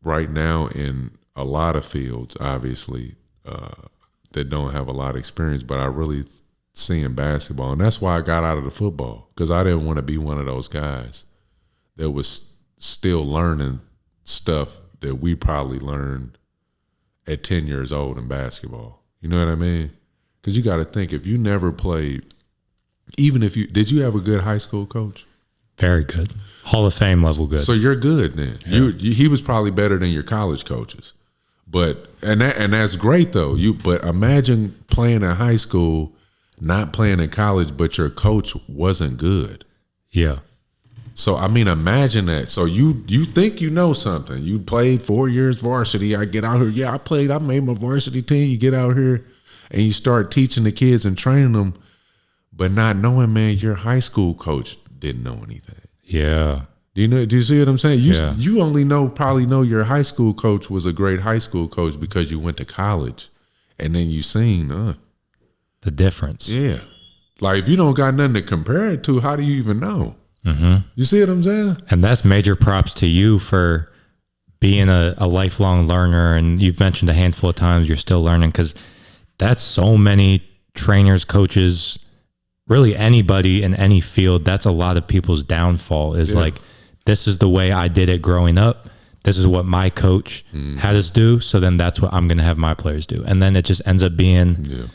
right now in a lot of fields, obviously, that don't have a lot of experience, but I really see in basketball. And that's why I got out of the football, because I didn't want to be one of those guys that was still learning stuff that we probably learned at 10 years old in basketball. You know what I mean? Because you got to think, if you never played, did you have a good high school coach? Very good. Hall of Fame level good. So you're good then. Yeah. He was probably better than your college coaches. But and that's great though. But imagine playing in high school, not playing in college, but your coach wasn't good. Yeah. So I mean, imagine that. So you think you know something. You played 4 years varsity. I get out here. Yeah, I made my varsity team. You get out here and you start teaching the kids and training them, but not knowing, man, your high school coach didn't know anything. Yeah. Do you see what I'm saying? You only probably know your high school coach was a great high school coach because you went to college, and then you seen the difference. Yeah. Like if you don't got nothing to compare it to, how do you even know? Mm-hmm. You see what I'm saying? And that's major props to you for being a lifelong learner. And you've mentioned a handful of times you're still learning, because that's so many trainers, coaches, really anybody in any field. That's a lot of people's downfall is like, this is the way I did it growing up. This is what my coach had us do. So then that's what I'm going to have my players do. And then it just ends up being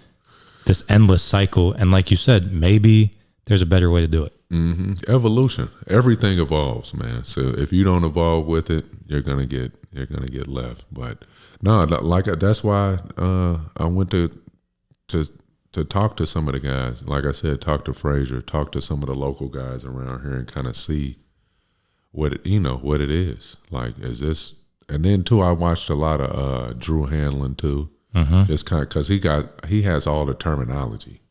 this endless cycle. And like you said, maybe there's a better way to do it. Mm-hmm. Evolution. Everything evolves, man. So if you don't evolve with it, you're gonna get left. But no, that's why I went to talk to some of the guys. Like I said, talk to Frazier, talk to some of the local guys around here, and kind of see what it is. Like, is this? And then too, I watched a lot of Drew Hanlon too. Mm-hmm. Just kind of because he has all the terminology,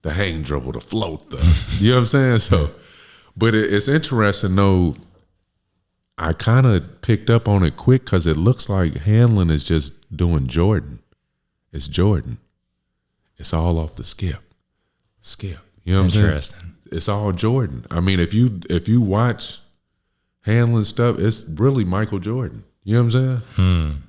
the hang dribble, the float, you know what I'm saying? So, but it's interesting though. I kind of picked up on it quick because it looks like Hanlon is just doing Jordan. It's Jordan. It's all off the skip. skip. You know what I'm saying? Interesting. It's all Jordan. I mean, if you watch handling stuff, it's really Michael Jordan. You know what I'm saying?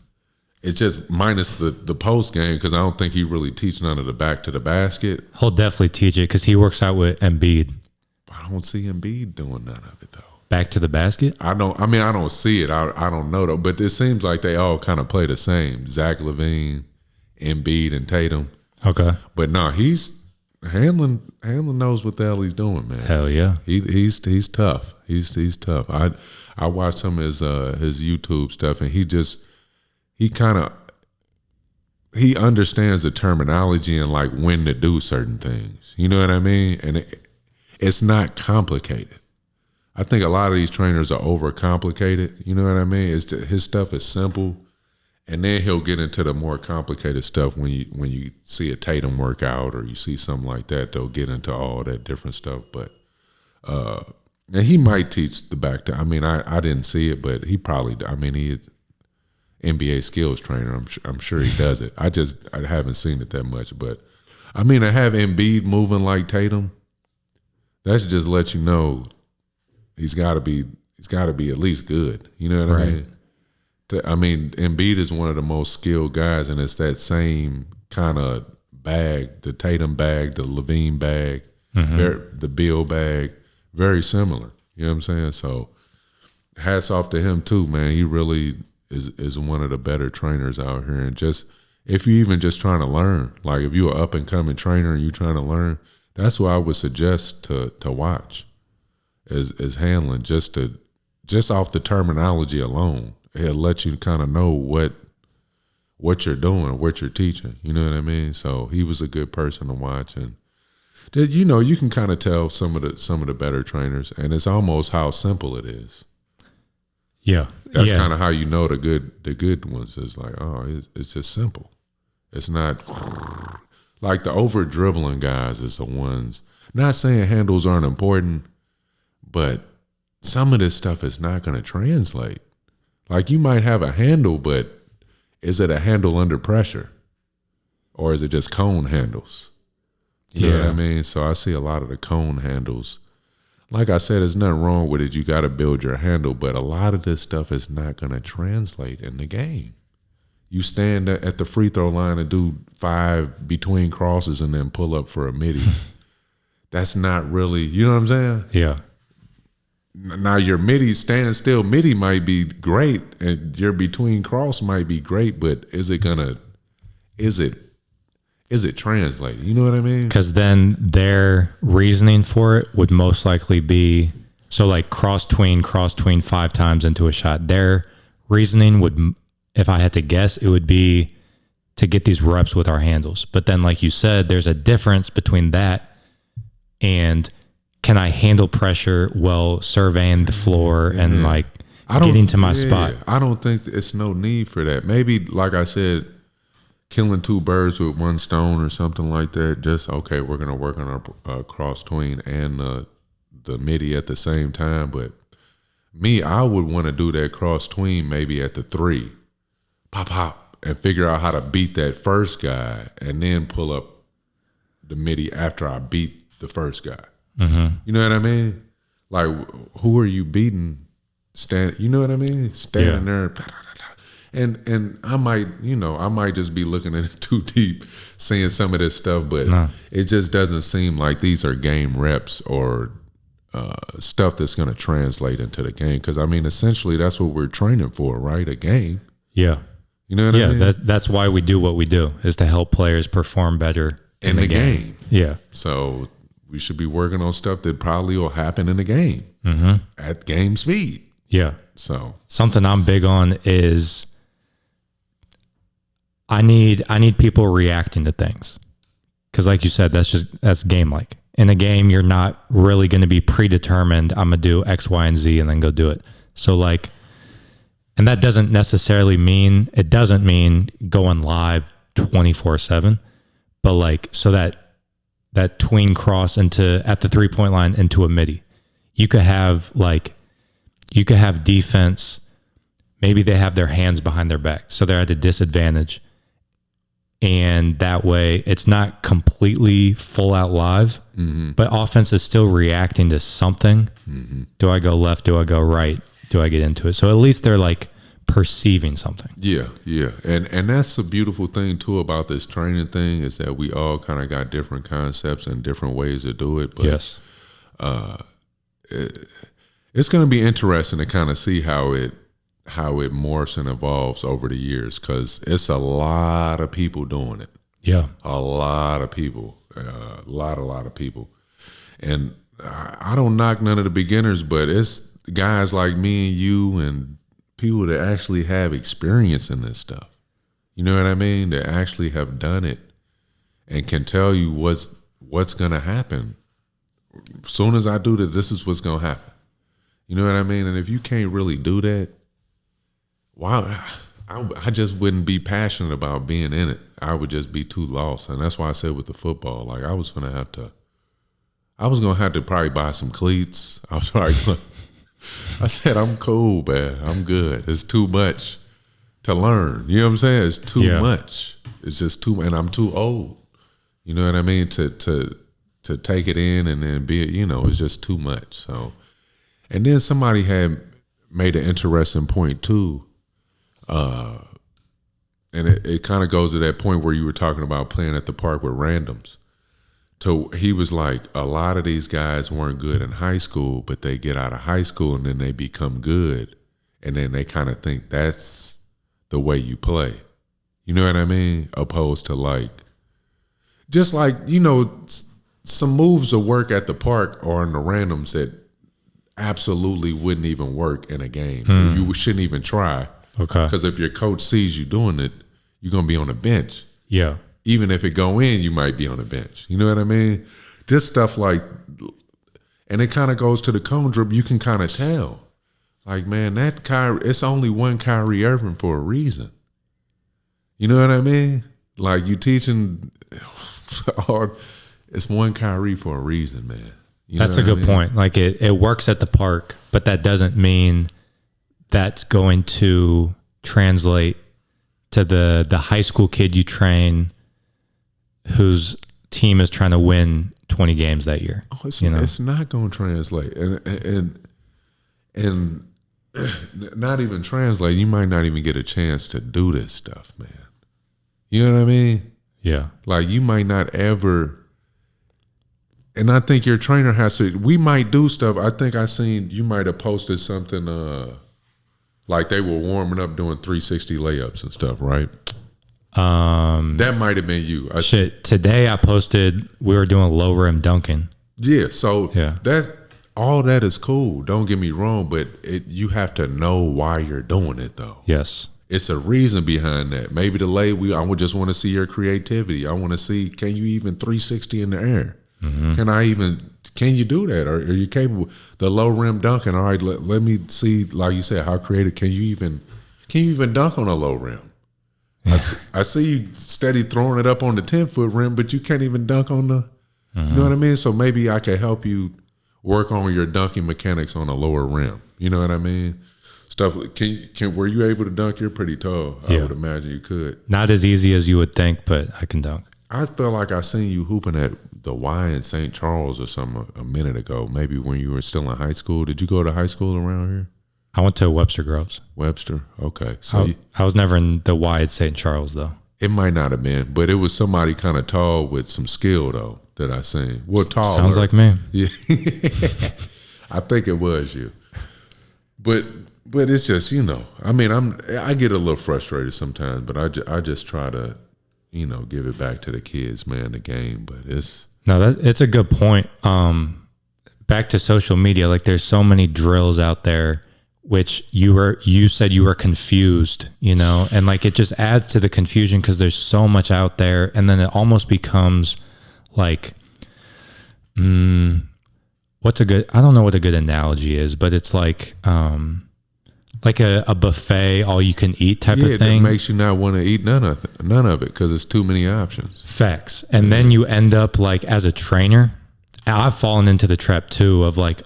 It's just minus the post game, because I don't think he really teach none of the back to the basket. He'll definitely teach it because he works out with Embiid. I don't see Embiid doing none of it though. Back to the basket? I don't see it. I don't know though. But it seems like they all kind of play the same. Zach LaVine, Embiid, and Tatum. Okay. But no, he's Hanlon knows what the hell he's doing, man. Hell yeah. He's tough. He's tough. I watched some of his YouTube stuff, and he understands the terminology and like when to do certain things. You know what I mean? And it's not complicated. I think a lot of these trainers are overcomplicated. You know what I mean? His stuff is simple, and then he'll get into the more complicated stuff when you see a Tatum workout or you see something like that. They'll get into all that different stuff. But and he might teach the back. I mean, I didn't see it, but he probably. I mean, he's NBA skills trainer. I'm sure he does it. I haven't seen it that much. But I mean, to have Embiid moving like Tatum, that should just let you know he's got to be at least good. You know what I mean? I mean, Embiid is one of the most skilled guys, and it's that same kind of bag, the Tatum bag, the Levine bag, the Bill bag, very similar. You know what I'm saying? So hats off to him too, man. He really is one of the better trainers out here. And just if you're even just trying to learn, like if you're an up and coming trainer and you're trying to learn, that's what I would suggest to watch is Hanlon, just off the terminology alone. It'll let you kind of know what you're doing, what you're teaching. You know what I mean? So he was a good person to watch, and you can kind of tell some of the better trainers, and it's almost how simple it is. Yeah, that's kind of how you know the good ones. It's like, it's just simple. It's not like the over dribbling guys is the ones. Not saying handles aren't important, but some of this stuff is not going to translate. Like you might have a handle, but is it a handle under pressure? Or is it just cone handles? You know what I mean? So I see a lot of the cone handles. Like I said, there's nothing wrong with it. You got to build your handle, but a lot of this stuff is not going to translate in the game. You stand at the free throw line and do 5 between crosses and then pull up for a midi. That's not really, you know what I'm saying? Yeah. Now your midi standstill midi might be great, and your between cross might be great, but is it translate? You know what I mean? Because then their reasoning for it would most likely be so like cross tween 5 times into a shot. Their reasoning would, if I had to guess, it would be to get these reps with our handles. But then, like you said, there's a difference between that and can I handle pressure while surveying the floor and like getting to my spot? I don't think it's no need for that. Maybe, like I said, killing 2 birds with 1 stone or something like that. Just, okay, we're going to work on our cross tween and the midi at the same time. But me, I would want to do that cross tween maybe at the 3. Pop, and figure out how to beat that first guy and then pull up the midi after I beat the first guy. You know what I mean? Like, who are you beating? You know what I mean? Standing there, and I might just be looking at it too deep, seeing some of this stuff, but it just doesn't seem like these are game reps or stuff that's going to translate into the game. Because I mean, essentially, that's what we're training for, right? A game. Yeah. You know what I mean? Yeah, that's why we do what we do, is to help players perform better in the game. Yeah. So we should be working on stuff that probably will happen in the game at game speed. Yeah. So something I'm big on is I need people reacting to things. Because like you said, that's game-like. In a game, you're not really going to be predetermined, I'm going to do X, Y, and Z and then go do it. So like, and that doesn't necessarily mean, it doesn't mean going live 24/7, but like, so that tween cross at the 3-point line into a midi, you could have defense, maybe they have their hands behind their back, so they're at a disadvantage, And that way it's not completely full out live, but offense is still reacting to something. Do I go left? Do I go right? Do I get into it? So at least they're like perceiving something. Yeah. And that's the beautiful thing too about this training thing is that we all kind of got different concepts and different ways to do it. But Yes. It's going to be interesting to kind of see how it morphs and evolves over the years, because it's a lot of people doing it. Yeah. A lot of people, a lot of people. And I don't knock none of the beginners, but it's guys like me and you and people that actually have experience in this stuff. You know what I mean? That actually have done it and can tell you what's going to happen. As soon as I do this is what's going to happen. You know what I mean? And if you can't really do that, wow, I just wouldn't be passionate about being in it. I would just be too lost. And that's why I said with the football, like I was going to have to probably buy some cleats. I said, I'm cool, man. I'm good. It's too much to learn. You know what I'm saying? It's too much. It's just too, and I'm too old. You know what I mean? To take it in and then be, it's just too much. So, and then somebody had made an interesting point too. And it kind of goes to that point where you were talking about playing at the park with randoms. So he was like, a lot of these guys weren't good in high school, but they get out of high school and then they become good. And then they kind of think that's the way you play. You know what I mean? Opposed to like, just like, some moves will work at the park or in the randoms that absolutely wouldn't even work in a game. You shouldn't even try. Okay. Because if your coach sees you doing it, you're going to be on the bench. Yeah. Even if it go in, you might be on the bench. You know what I mean? Just stuff like, and it kind of goes to the cone dribble. You can kind of tell. Like, man, it's only one Kyrie Irving for a reason. You know what I mean? Like, you teaching, it's one Kyrie for a reason, man. That's a good point. Like, it works at the park, but that doesn't mean that's going to translate to the high school kid you train whose team is trying to win 20 games that year. Oh, it's not going to translate. And not even translate. You might not even get a chance to do this stuff, man. You know what I mean? Yeah. Like, you might not ever, and I think your trainer has to, we might do stuff. I think I seen, you might have posted something, like they were warming up doing 360 layups and stuff, right? That might have been you. Today I posted, we were doing low rim dunking. Yeah, so that's all that is cool. Don't get me wrong, but you have to know why you're doing it though. Yes. It's a reason behind that. Maybe I would just want to see your creativity. I want to see, can you even 360 in the air? Can you do that? Are you capable? The low rim dunking. All right, let me see. Like you said, how creative can you even dunk on a low rim? I see you steady throwing it up on the 10-foot rim, but you can't even dunk on the. You know what I mean? So maybe I can help you work on your dunking mechanics on a lower rim. You know what I mean? Stuff. Were you able to dunk? You're pretty tall. I would imagine you could. Not as easy as you would think, but I can dunk. I felt like I seen you hooping at the Y in St. Charles or something a minute ago, maybe when you were still in high school. Did you go to high school around here? I went to Webster Groves. Webster? Okay. So I was never in the Y at St. Charles, though. It might not have been, but it was somebody kind of tall with some skill, though, that I seen. Well, tall. Sounds like me. Yeah. I think it was you. But it's just, I mean, I get a little frustrated sometimes, but I just try to, give it back to the kids, man, the game. But it's a good point. Back to social media, like there's so many drills out there, which you said you were confused, and like it just adds to the confusion because there's so much out there, and then it almost becomes like, I don't know what a good analogy is, but it's like a buffet, all you can eat type of thing. That makes you not want to eat none of it because it's too many options. Facts. And then you end up like as a trainer, I've fallen into the trap too of like,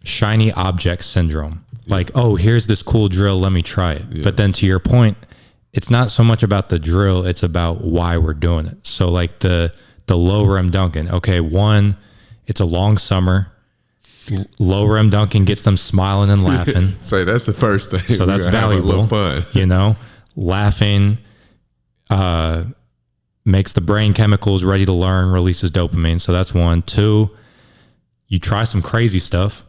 shiny object syndrome. Like, here's this cool drill, let me try it. But then to your point, it's not so much about the drill, it's about why we're doing it. So like the low rim dunking. Okay, one, it's a long summer. Low rim dunking gets them smiling and laughing. Say that's the first thing. So that's valuable. Fun. You know, laughing makes the brain chemicals ready to learn, releases dopamine. So that's one. Two, you try some crazy stuff,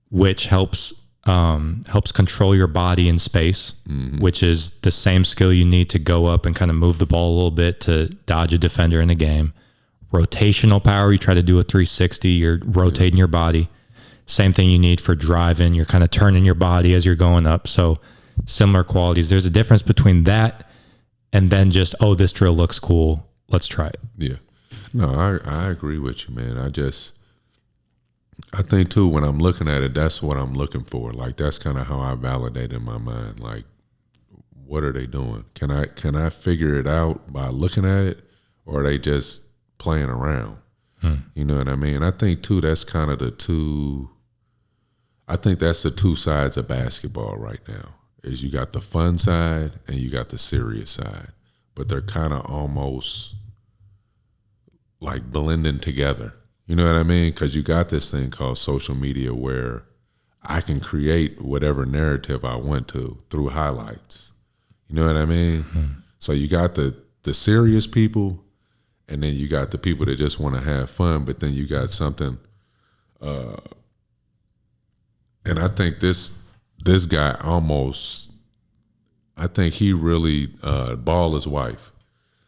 which helps control your body in space, which is the same skill you need to go up and kind of move the ball a little bit to dodge a defender in the game. Rotational power, you try to do a 360, you're rotating your body. Same thing you need for driving, you're kind of turning your body as you're going up. So similar qualities. There's a difference between that and then just, oh, this drill looks cool, let's try it. Yeah. No, I agree with you, man. I think too, when I'm looking at it, that's what I'm looking for. Like, that's kind of how I validate in my mind. Like, what are they doing? Can I figure it out by looking at it, or are they just playing around? You know what I mean? I think too, that's kind of the two sides of basketball right now. Is you got the fun side and you got the serious side, but they're kind of almost like blending together. You know what I mean? Because you got this thing called social media where I can create whatever narrative I want to through highlights. You know what I mean? So you got the serious people, and then you got the people that just want to have fun, but then you got something. And I think this guy I think he really ball his wife.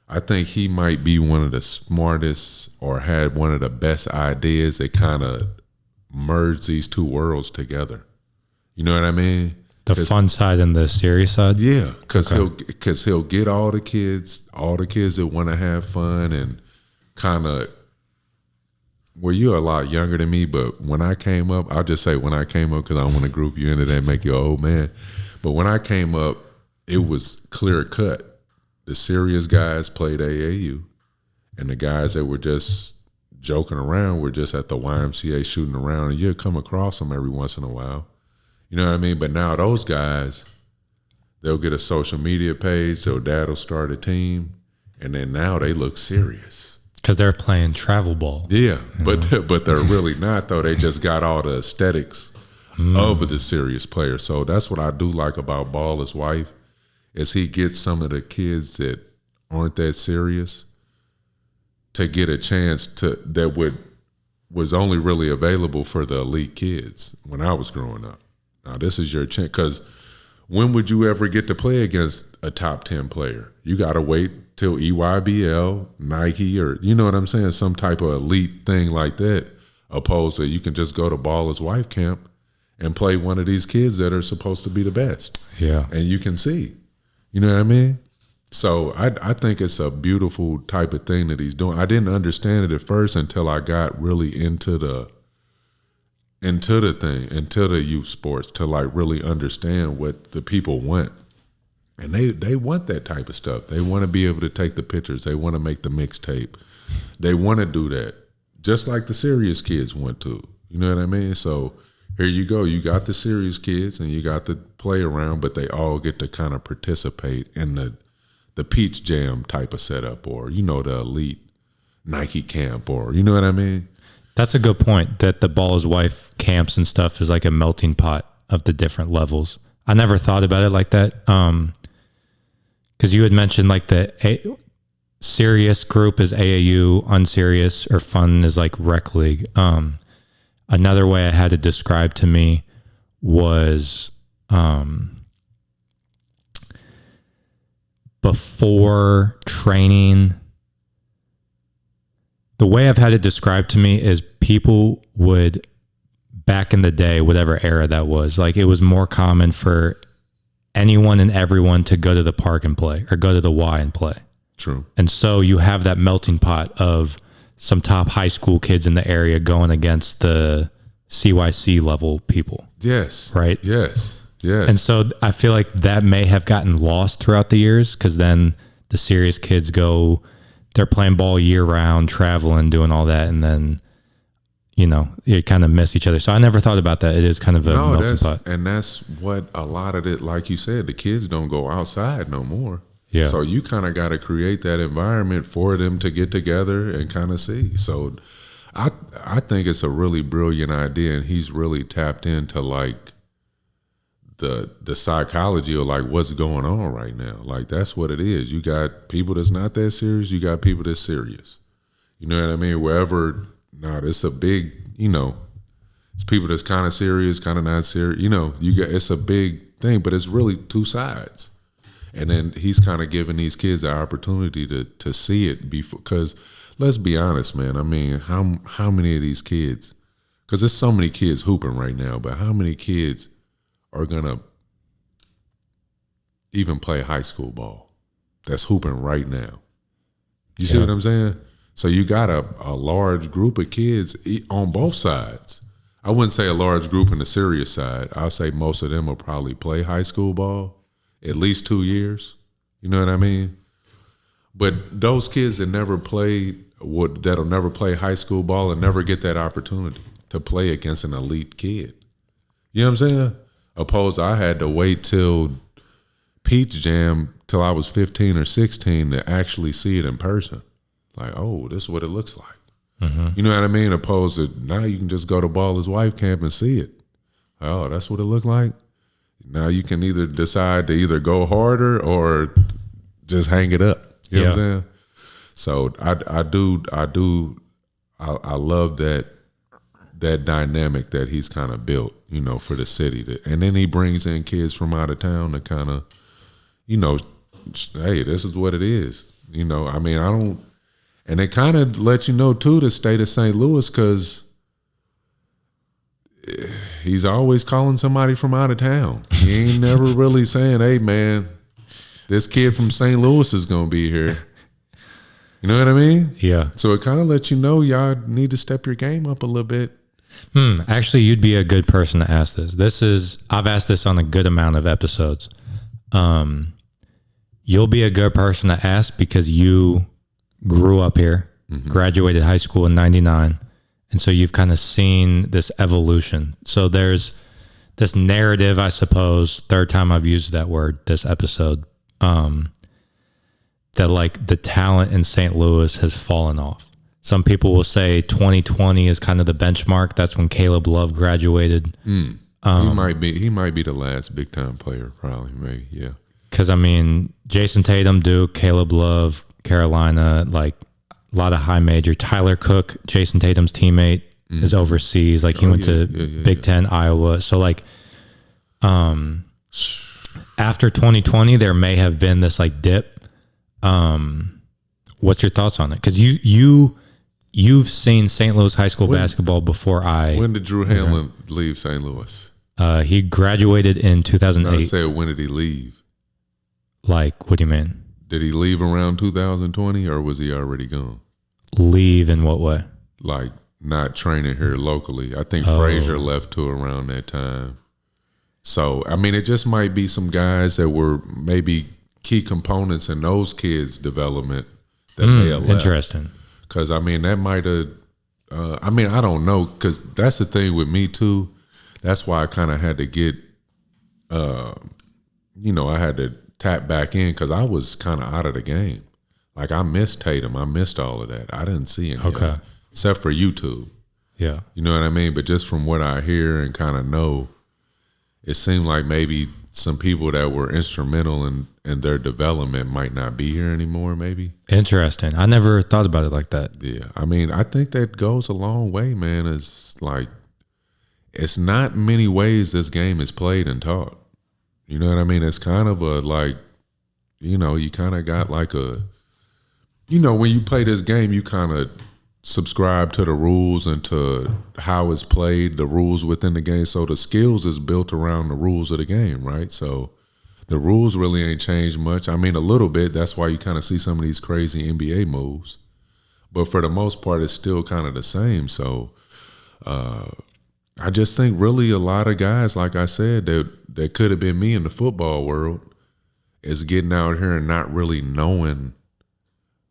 I think he might be one of the smartest, or had one of the best ideas that kind of merge these two worlds together. You know what I mean? The fun side and the serious side? Yeah, because he'll get all the kids that want to have fun, and kind of, well, you're a lot younger than me, but when I came up, I'll just say when I came up, because I don't want to group you into that and make you an old man. But when I came up, it was clear cut. The serious guys played AAU, and the guys that were just joking around were just at the YMCA shooting around, and you'd come across them every once in a while. You know what I mean? But now those guys, they'll get a social media page, their dad will start a team, and then now they look serious. Because they're playing travel ball. Yeah, but they're really not, though. They just got all the aesthetics of the serious player. So that's what I do like about Baller's wife, is he gets some of the kids that aren't that serious to get a chance that was only really available for the elite kids when I was growing up. Now this is your chance, because when would you ever get to play against a top 10 player? You got to wait till EYBL, Nike, or you know what I'm saying, some type of elite thing like that, opposed to you can just go to Baller's wife camp and play one of these kids that are supposed to be the best. Yeah. And you can see. You know what I mean? So I think it's a beautiful type of thing that he's doing. I didn't understand it at first until I got really into the youth sports, to like really understand what the people want. And they want that type of stuff. They want to be able to take the pictures. They want to make the mixtape. They want to do that, just like the serious kids want to. You know what I mean? So here you go. You got the serious kids and you got the play around, but they all get to kind of participate in the Peach Jam type of setup, or, you know, the elite Nike camp, or, you know what I mean? That's a good point, that the Baller's wife camps and stuff is like a melting pot of the different levels. I never thought about it like that. Because you had mentioned like the serious group is AAU, unserious or fun is like rec league. Another way I had it described to me was before training. The way I've had it described to me is people would, back in the day, whatever era that was, like it was more common for anyone and everyone to go to the park and play, or go to the Y and play. True. And so you have that melting pot of some top high school kids in the area going against the CYC level people. Yes. Right? Yes. Yes. And so I feel like that may have gotten lost throughout the years, because then the serious kids they're playing ball year round, traveling, doing all that. And then, you kind of miss each other. So I never thought about that. It is kind of a melting pot. And that's what a lot of it, like you said, the kids don't go outside no more. Yeah. So you kind of got to create that environment for them to get together and kind of see. So I think it's a really brilliant idea, and he's really tapped into like the psychology of like what's going on right now. Like that's what it is. You got people that's not that serious. You got people that's serious. You know what I mean? Wherever, it's a big, it's people that's kind of serious, kind of not serious. It's a big thing, but it's really two sides. And then he's kind of giving these kids the opportunity to see it before. Because let's be honest, man. I mean, how many of these kids? Because there's so many kids hooping right now, but how many kids are gonna even play high school ball that's hooping right now? You see what I'm saying? So you got a large group of kids on both sides. I wouldn't say a large group on the serious side. I'll say most of them will probably play high school ball at least 2 years. You know what I mean? But those kids that never played, that'll never play high school ball and never get that opportunity to play against an elite kid. You know what I'm saying? Opposed, I had to wait till Peach Jam till I was 15 or 16 to actually see it in person. Like, oh, this is what it looks like. Mm-hmm. You know what I mean? Opposed to now you can just go to Baller's Wife Camp and see it. Oh, that's what it looked like? Now you can either decide to either go harder or just hang it up. You know what I'm saying? So I love that dynamic that he's kind of built, for the city. And then he brings in kids from out of town to kind of, hey, this is what it is. I mean, and it kind of lets you know too, the state of St. Louis, because he's always calling somebody from out of town. He ain't never really saying, hey man, this kid from St. Louis is going to be here. You know what I mean? Yeah. So it kind of lets you know y'all need to step your game up a little bit. Actually, you'd be a good person to ask this. I've asked this on a good amount of episodes. You'll be a good person to ask because you grew up here, graduated high school in 99. And so you've kind of seen this evolution. So there's this narrative, I suppose, third time I've used that word this episode, that like the talent in St. Louis has fallen off. Some people will say 2020 is kind of the benchmark. That's when Caleb Love graduated. He might be the last big time player, probably, maybe, yeah. Because I mean, Jason Tatum, Duke, Caleb Love, Carolina, like a lot of high major. Tyler Cook, Jason Tatum's teammate, is overseas. Like he went to Big Ten, Iowa. So like, after 2020, there may have been this like dip. What's your thoughts on it? Because you've seen St. Louis high school basketball before I. When did Drew Hanlon leave St. Louis? He graduated in 2008. I said, when did he leave? Like, what do you mean? Did he leave around 2020 or was he already gone? Leave in what way? Like not training here locally. I think Frazier left too around that time. So, I mean, it just might be some guys that were maybe key components in those kids' development that may have left. Interesting. Because, I mean, that might have, I don't know, because that's the thing with me too. That's why I kind of had to get, I had to tap back in because I was kind of out of the game. Like I missed Tatum. I missed all of that. I didn't see any of it, except for YouTube. Yeah. You know what I mean? But just from what I hear and kind of know, it seemed like maybe some people that were instrumental in their development might not be here anymore, maybe. Interesting. I never thought about it like that. Yeah. I mean, I think that goes a long way, man. It's like, it's not many ways this game is played and taught. You know what I mean? It's kind of a like, you kind of got like a, when you play this game, you kind of subscribe to the rules and to how it's played, the rules within the game. So the skills is built around the rules of the game, right? So the rules really ain't changed much. I mean, a little bit. That's why you kind of see some of these crazy NBA moves. But for the most part, it's still kind of the same. So I just think really a lot of guys, like I said, that could have been me in the football world is getting out here and not really knowing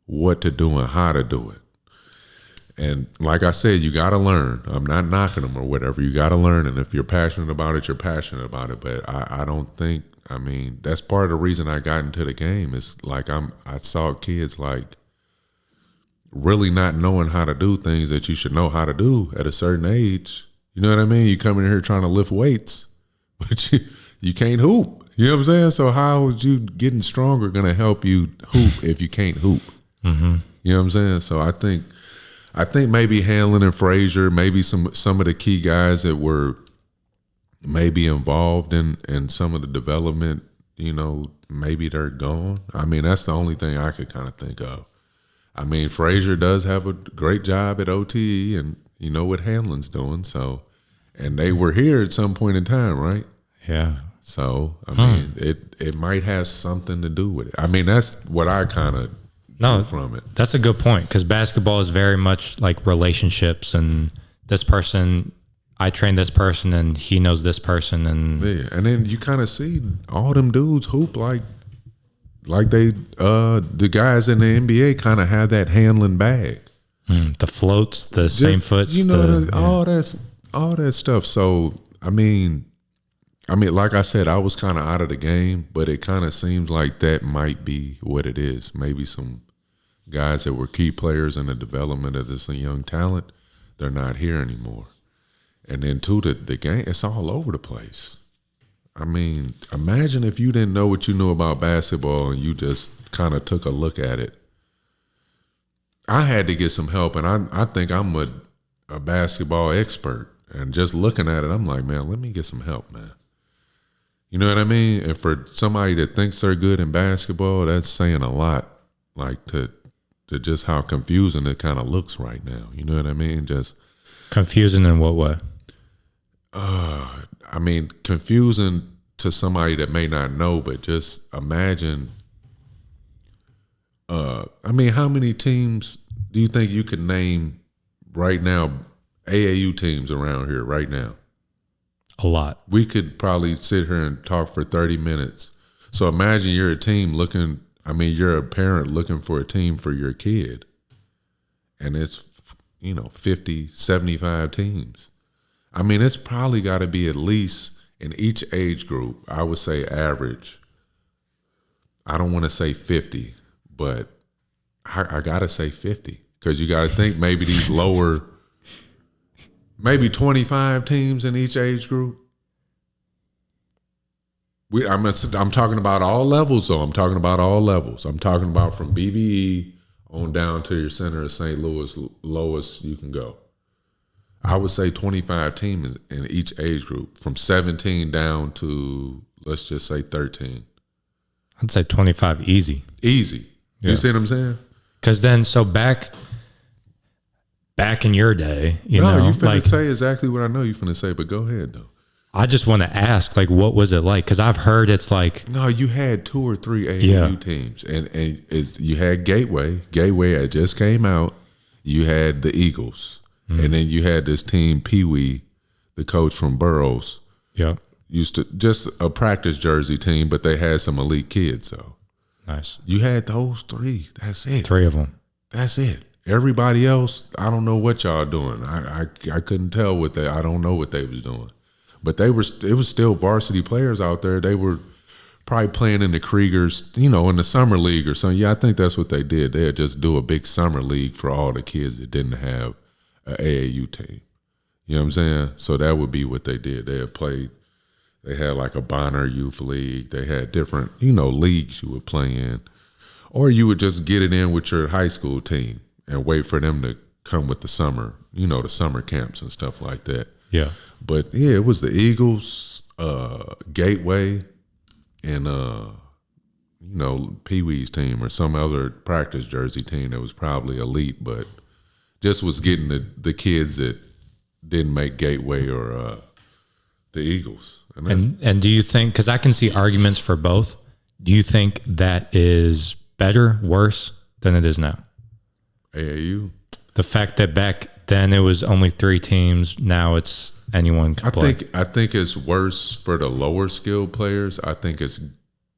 what to do and how to do it. And like I said, you got to learn. I'm not knocking them or whatever. You got to learn. And if you're passionate about it, you're passionate about it. But I don't think, I mean, that's part of the reason I got into the game is like I saw kids like really not knowing how to do things that you should know how to do at a certain age. You know what I mean? You come in here trying to lift weights, but you can't hoop. You know what I'm saying? So how is you getting stronger going to help you hoop if you can't hoop? Mm-hmm. You know what I'm saying? So I think maybe Hanlon and Frazier, maybe some of the key guys that were maybe involved in some of the development, you know, maybe they're gone. I mean, that's the only thing I could kind of think of. I mean, Frazier does have a great job at OTE, and you know what Hanlon's doing. So, and they were here at some point in time, right? Yeah. So, I mean, it might have something to do with it. I mean, that's what I kind of drew from it. That's a good point, because basketball is very much like relationships, and this person, I train this person and he knows this person. And yeah, and then you kind of see all them dudes hoop like they the guys in the NBA kind of have that Hanlon bag. The floats, the same foots, you know, all that stuff. So I mean, like I said, I was kind of out of the game, but it kind of seems like that might be what it is. Maybe some guys that were key players in the development of this young talent, they're not here anymore. And then too, the game, it's all over the place. I mean, imagine if you didn't know what you knew about basketball and you just kind of took a look at it. I had to get some help, and I think I'm a basketball expert. And just looking at it, I'm like, man, let me get some help, man. You know what I mean? And for somebody that thinks they're good in basketball, that's saying a lot, like to just how confusing it kind of looks right now. You know what I mean? Just confusing in what way? I mean, confusing to somebody that may not know, but just imagine. I mean, how many teams do you think you could name right now, AAU teams around here right now? A lot. We could probably sit here and talk for 30 minutes. So imagine you're a team you're a parent looking for a team for your kid. And it's, 50, 75 teams. I mean, it's probably got to be at least in each age group, I would say average. I don't want to say 50, but I got to say 50, because you got to think maybe these lower, maybe 25 teams in each age group. I'm talking about all levels, though. I'm talking about all levels. I'm talking about from BBE on down to your center of St. Louis, lowest you can go. I would say 25 teams in each age group, from 17 down to, let's just say 13. I'd say 25 easy. Easy. Yeah. You see what I'm saying? Because then, so back in your day, you finna say exactly what I know you finna say, but go ahead, though. I just want to ask, like, what was it like? Because I've heard it's like... No, you had 2 or 3 AAU teams, and you had Gateway. Gateway had just came out. You had the Eagles. And then you had this team, Pee Wee, the coach from Burroughs. Yeah. Used to just a practice jersey team, but they had some elite kids. So nice. You had those 3. That's it. 3 of them. That's it. Everybody else, I don't know what y'all doing. I couldn't tell I don't know what they was doing. But it was still varsity players out there. They were probably playing in the Kriegers, in the summer league or something. Yeah, I think that's what they did. They'd just do a big summer league for all the kids that didn't have an AAU team. You know what I'm saying? So that would be what they did. They had like a Bonner Youth League. They had different, leagues you would play in. Or you would just get it in with your high school team and wait for them to come with the summer, the summer camps and stuff like that. Yeah. But yeah, it was the Eagles, Gateway, and Pee Wee's team or some other practice jersey team that was probably elite, but just was getting the kids that didn't make Gateway or the Eagles. And do you think, because I can see arguments for both, do you think that is better, worse than it is now? AAU? The fact that back then it was only 3 teams, now it's anyone can play. I think it's worse for the lower skilled players. I think it's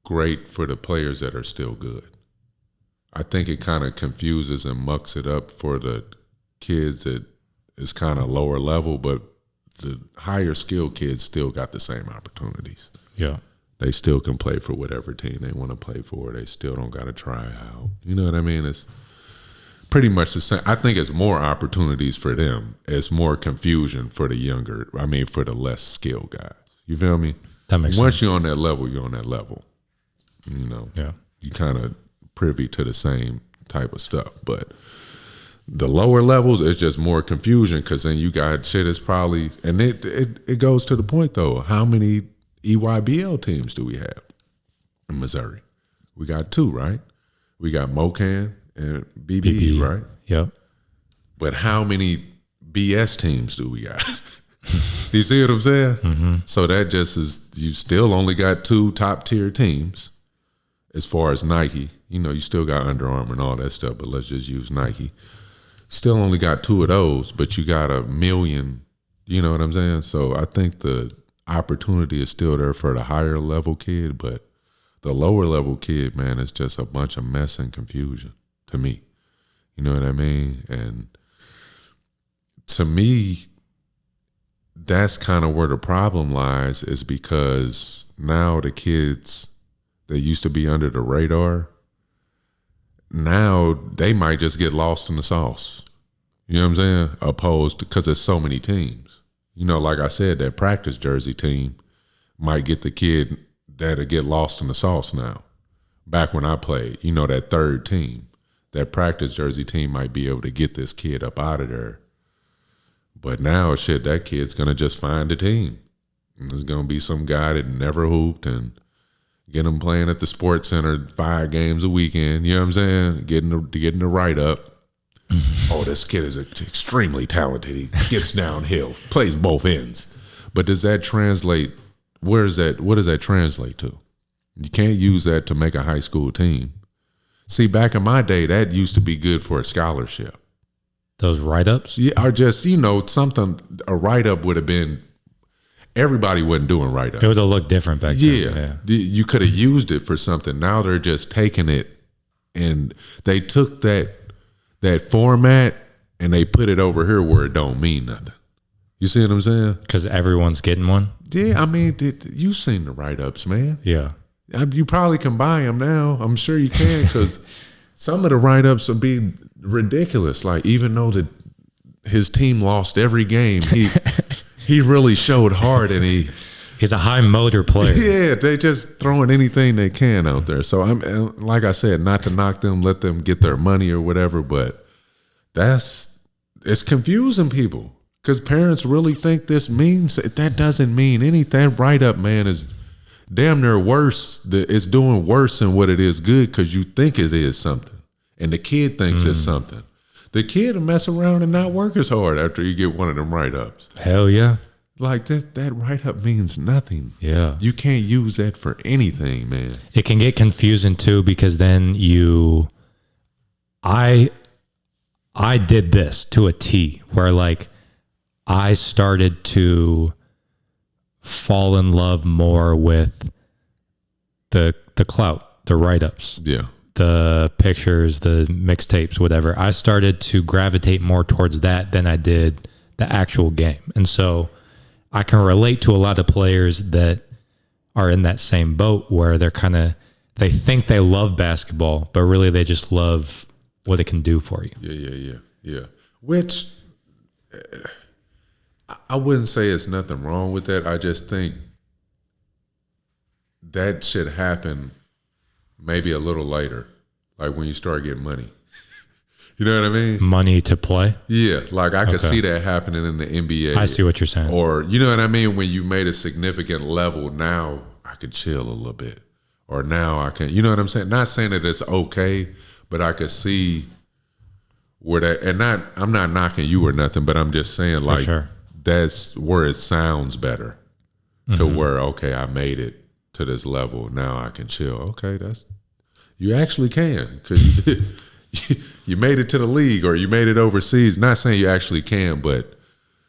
great for the players that are still good. I think it kind of confuses and mucks it up for the kids that is kind of lower level, but the higher skilled kids still got the same opportunities. Yeah. They still can play for whatever team they want to play for. They still don't got to try out. You know what I mean? It's pretty much the same. I think it's more opportunities for them. It's more confusion for the younger, for the less skilled guys. You feel me? That makes Once sense. you're on that level, you're on that level. You know? Yeah. You kind of privy to the same type of stuff. But the lower levels, it's just more confusion because then you got shit is probably, and it goes to the point though, how many EYBL teams do we have in Missouri? We got 2, right? We got MoCan and BBE, right? Yep. But how many BS teams do we got? You see what I'm saying? Mm-hmm. So that just is, you still only got 2 top tier teams as far as Nike. You know, you still got Under Armour and all that stuff, but let's just use Nike. Still only got 2 of those, but you got 1 million, you know what I'm saying? So I think the opportunity is still there for the higher level kid, but the lower level kid, man, it's just a bunch of mess and confusion to me. You know what I mean? And to me, that's kind of where the problem lies, is because now the kids that used to be under the radar, now they might just get lost in the sauce. You know what I'm saying? Opposed to, because there's so many teams. You know, like I said, that practice jersey team might get the kid that'll get lost in the sauce now. Back when I played, you know, that third team, that practice jersey team might be able to get this kid up out of there. But now, shit, that kid's going to just find a team. And there's going to be some guy that never hooped and get him playing at the sports center 5 games a weekend. You know what I'm saying? Getting the write-up. Oh, this kid is extremely talented. He gets downhill, plays both ends. But does that translate? What does that translate to? You can't use that to make a high school team. See, back in my day, that used to be good for a scholarship. Those write-ups? Yeah, or just, you know, something, a write-up would have been, everybody wasn't doing write-ups. It would have looked different back then. Yeah. You could have used it for something. Now they're just taking it, and they took that format and they put it over here where it don't mean nothing. You see what I'm saying? Because everyone's getting one? Yeah, I mean, you've seen the write-ups, man. Yeah. You probably can buy them now. I'm sure you can, because some of the write-ups will be ridiculous. Like, even though his team lost every game, he really showed heart, and he's a high motor player. Yeah, they just throwing anything they can out there. So I'm, like I said, not to knock them, let them get their money or whatever, but it's confusing people, because parents really think this means, that doesn't mean anything. That write-up, man, is damn near worse. It's doing worse than what it is good, because you think it is something, and the kid thinks it's something. The kid will mess around and not work as hard after you get one of them write-ups. Hell yeah. Like that write-up means nothing. Yeah. You can't use that for anything, man. It can get confusing too, because then I did this to a T, where like I started to fall in love more with the clout, the write-ups. Yeah. The pictures, the mixtapes, whatever. I started to gravitate more towards that than I did the actual game. And so I can relate to a lot of players that are in that same boat, where they think they love basketball, but really they just love what it can do for you. Yeah. Which I wouldn't say it's nothing wrong with that. I just think that should happen maybe a little later, like when you start getting money. You know what I mean? Money to play? Yeah, like I could see that happening in the NBA. I see what you're saying. Or, you know what I mean? When you made a significant level, now I could chill a little bit. Or now I can, you know what I'm saying? Not saying that it's okay, but I could see where that, and I'm not knocking you or nothing, but I'm just saying, like, sure. That's where it sounds better to where, okay, I made it to this level. Now I can chill. Okay, you actually can, because you made it to the league or you made it overseas. Not saying you actually can, but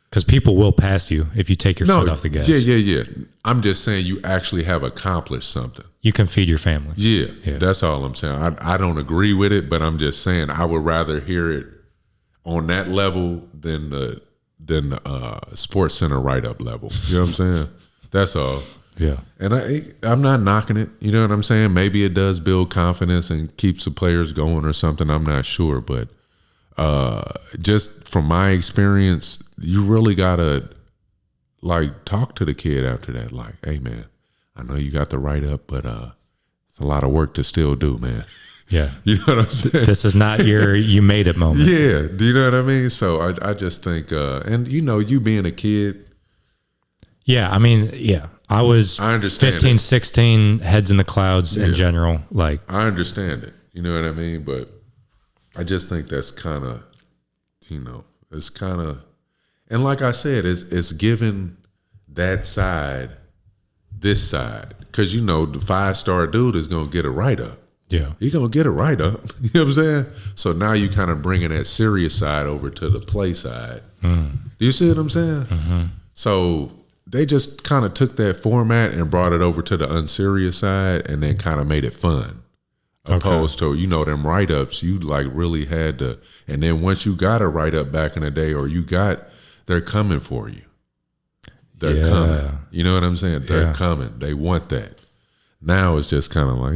because people will pass you if you take your foot off the gas. Yeah. I'm just saying you actually have accomplished something. You can feed your family. Yeah, that's all I'm saying. I don't agree with it, but I'm just saying I would rather hear it on that level than the Sports Center write-up level. You know what I'm saying? That's all. Yeah. And I'm not knocking it. You know what I'm saying? Maybe it does build confidence and keeps the players going or something. I'm not sure. But just from my experience, you really got to, like, talk to the kid after that. Like, hey, man, I know you got the write-up, but it's a lot of work to still do, man. Yeah. You know what I'm saying? This is not your you made it moment. Yeah. Do you know what I mean? So I just think, and, you know, you being a kid. Yeah. I mean, yeah. I understand 15, it. 16, heads in the clouds in general. Like, I understand it. You know what I mean? But I just think that's kind of, you know, it's kind of, and like I said, it's giving that side this side. Because, you know, the 5-star dude is going to get a write-up. yeah. He's going to get a write-up. You know what I'm saying? So now you kind of bringing that serious side over to the play side. Do you see what I'm saying? Mm-hmm. So they just kind of took that format and brought it over to the unserious side and then kind of made it fun. Opposed to, you know, them write-ups, you like really had to, and then once you got a write-up back in the day or they're coming for you. They're coming. You know what I'm saying? They're coming. They want that. Now it's just kind of like,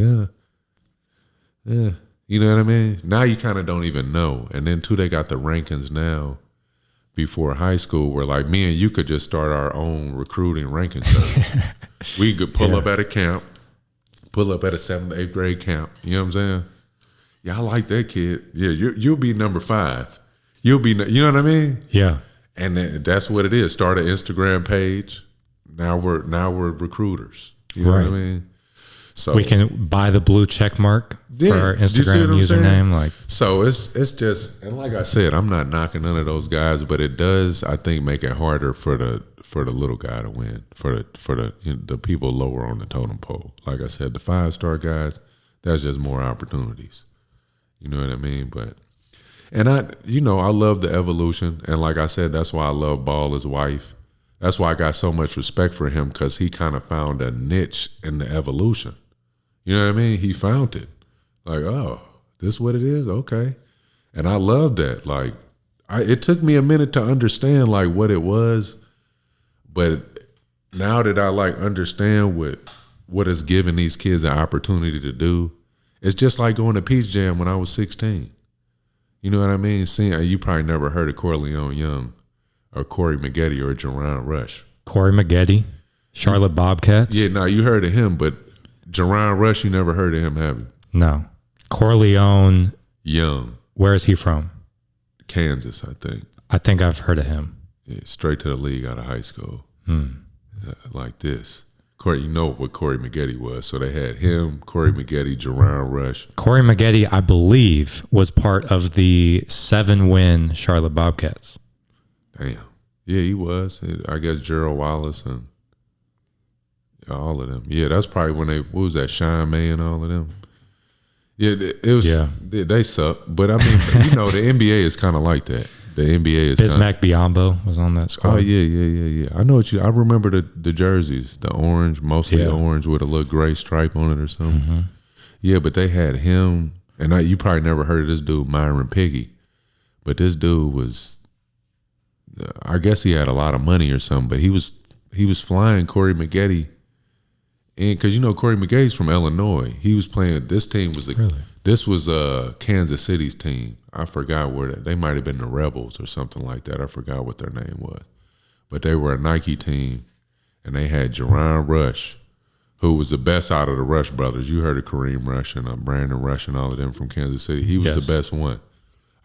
yeah. You know what I mean? Now you kind of don't even know. And then too, they got the rankings now before high school where like me and you could just start our own recruiting ranking service. We could pull up at a camp, pull up at a 7th, 8th grade camp. You know what I'm saying? Yeah, I like that kid. Yeah, you'll be number 5. You'll be, you know what I mean? Yeah. And that's what it is. Start an Instagram page. Now we're recruiters. You know what I mean? So we can buy the blue check mark for our Instagram username. Like, so it's just, and like I said, I'm not knocking none of those guys, but it does, I think, make it harder for the little guy to win, for the you know, the people lower on the totem pole. Like I said, the 5-star guys, that's just more opportunities. You know what I mean? But and I love the evolution, and like I said, that's why I love Ball's wife. That's why I got so much respect for him, because he kind of found a niche in the evolution. You know what I mean? He found it. Like, oh, this is what it is? Okay. And I love that. Like, it took me a minute to understand, like, what it was. But now that I, like, understand what is giving these kids an opportunity to do, it's just like going to Peach Jam when I was 16. You know what I mean? You probably never heard of Corleone Young or Corey Maggette or Jerron Rush. Corey Maggette, Charlotte Bobcats. Yeah, no, you heard of him, but Jerron Rush, you never heard of him, have you? No. Corleone Young. Where is he from? Kansas, I think. I think I've heard of him. Yeah, straight to the league out of high school. Like this. Corey, you know what Corey Maggette was. So they had him, Corey Maggette, Jerron Rush. Corey Maggette, I believe, was part of the 7-win Charlotte Bobcats. Damn. Yeah, he was. I guess Gerald Wallace and all of them. Yeah, that's probably when what was that, Sean May and all of them? Yeah, it was. Yeah. They suck. But I mean, you know, the NBA is kind of like that. The NBA is Bismack Biyombo was on that squad. Oh, yeah. I know I remember the jerseys, the orange, mostly orange with a little gray stripe on it or something. Mm-hmm. Yeah, but they had him, and you probably never heard of this dude, Myron Piggy. But this dude was, I guess he had a lot of money or something, but he was flying Corey Maggette. And because, you know, Corey Maggette's from Illinois. He was playing, this team was, this was Kansas City's team. I forgot where they might have been the Rebels or something like that. I forgot what their name was. But they were a Nike team, and they had Jerron Rush, who was the best out of the Rush brothers. You heard of Kareem Rush and Brandon Rush and all of them from Kansas City. He was the best one.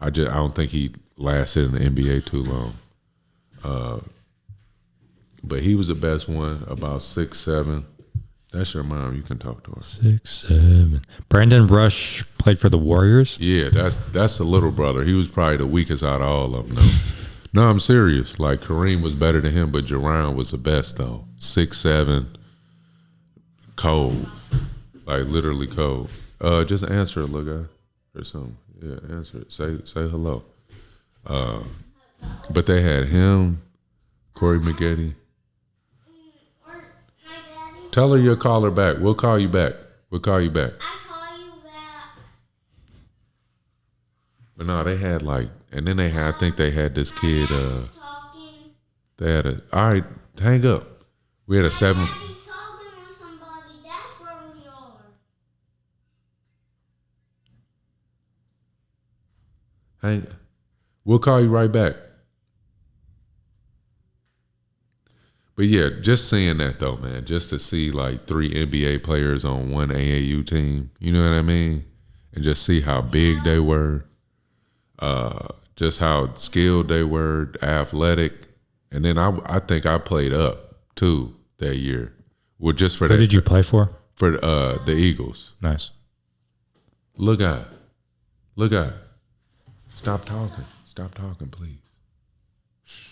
I don't think he lasted in the NBA too long. But he was the best one, about 6'7". That's your mom. You can talk to her. 6'7". Brandon Rush played for the Warriors? Yeah, that's the little brother. He was probably the weakest out of all of them, though. No, I'm serious. Like, Kareem was better than him, but Jerron was the best, though. 6'7", cold. Like, literally cold. Just answer it, little guy, or something. Yeah, answer it. Say hello. But they had him, Corey Maggette. Tell her you'll call her back. We'll call you back. I'll call you back. But no, they had like, and then I think they had this kid. They had all right, hang up. We had a 7. Hang. We'll call you right back. But yeah, just seeing that though, man, just to see like 3 NBA players on one AAU team, you know what I mean? And just see how big they were, just how skilled they were, athletic. And then I think I played up too that year. Well, just for that. Who did you play for? For the Eagles. Nice. Look out. Stop talking, please. Shh.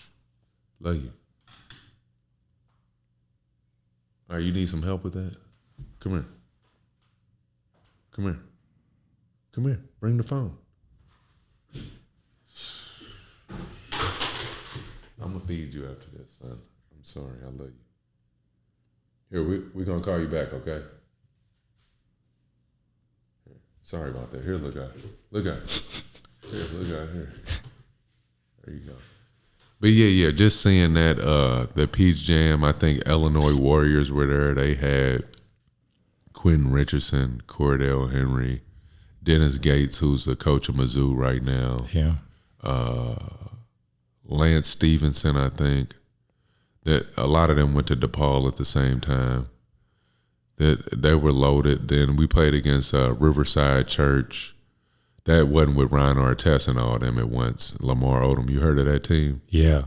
Love you. All right, you need some help with that? Come here. Bring the phone. I'm going to feed you after this, son. I'm sorry. I love you. Here, we're going to call you back, okay? Here. Sorry about that. Here, look out. Here, look out here. There you go. But yeah, just seeing that the Peach Jam, I think Illinois Warriors were there. They had Quentin Richardson, Cordell Henry, Dennis Gates, who's the coach of Mizzou right now. Yeah. Lance Stevenson, I think. That a lot of them went to DePaul at the same time. That they were loaded. Then we played against Riverside Church. That wasn't with Ron Artest and all them at once. Lamar Odom, you heard of that team? Yeah.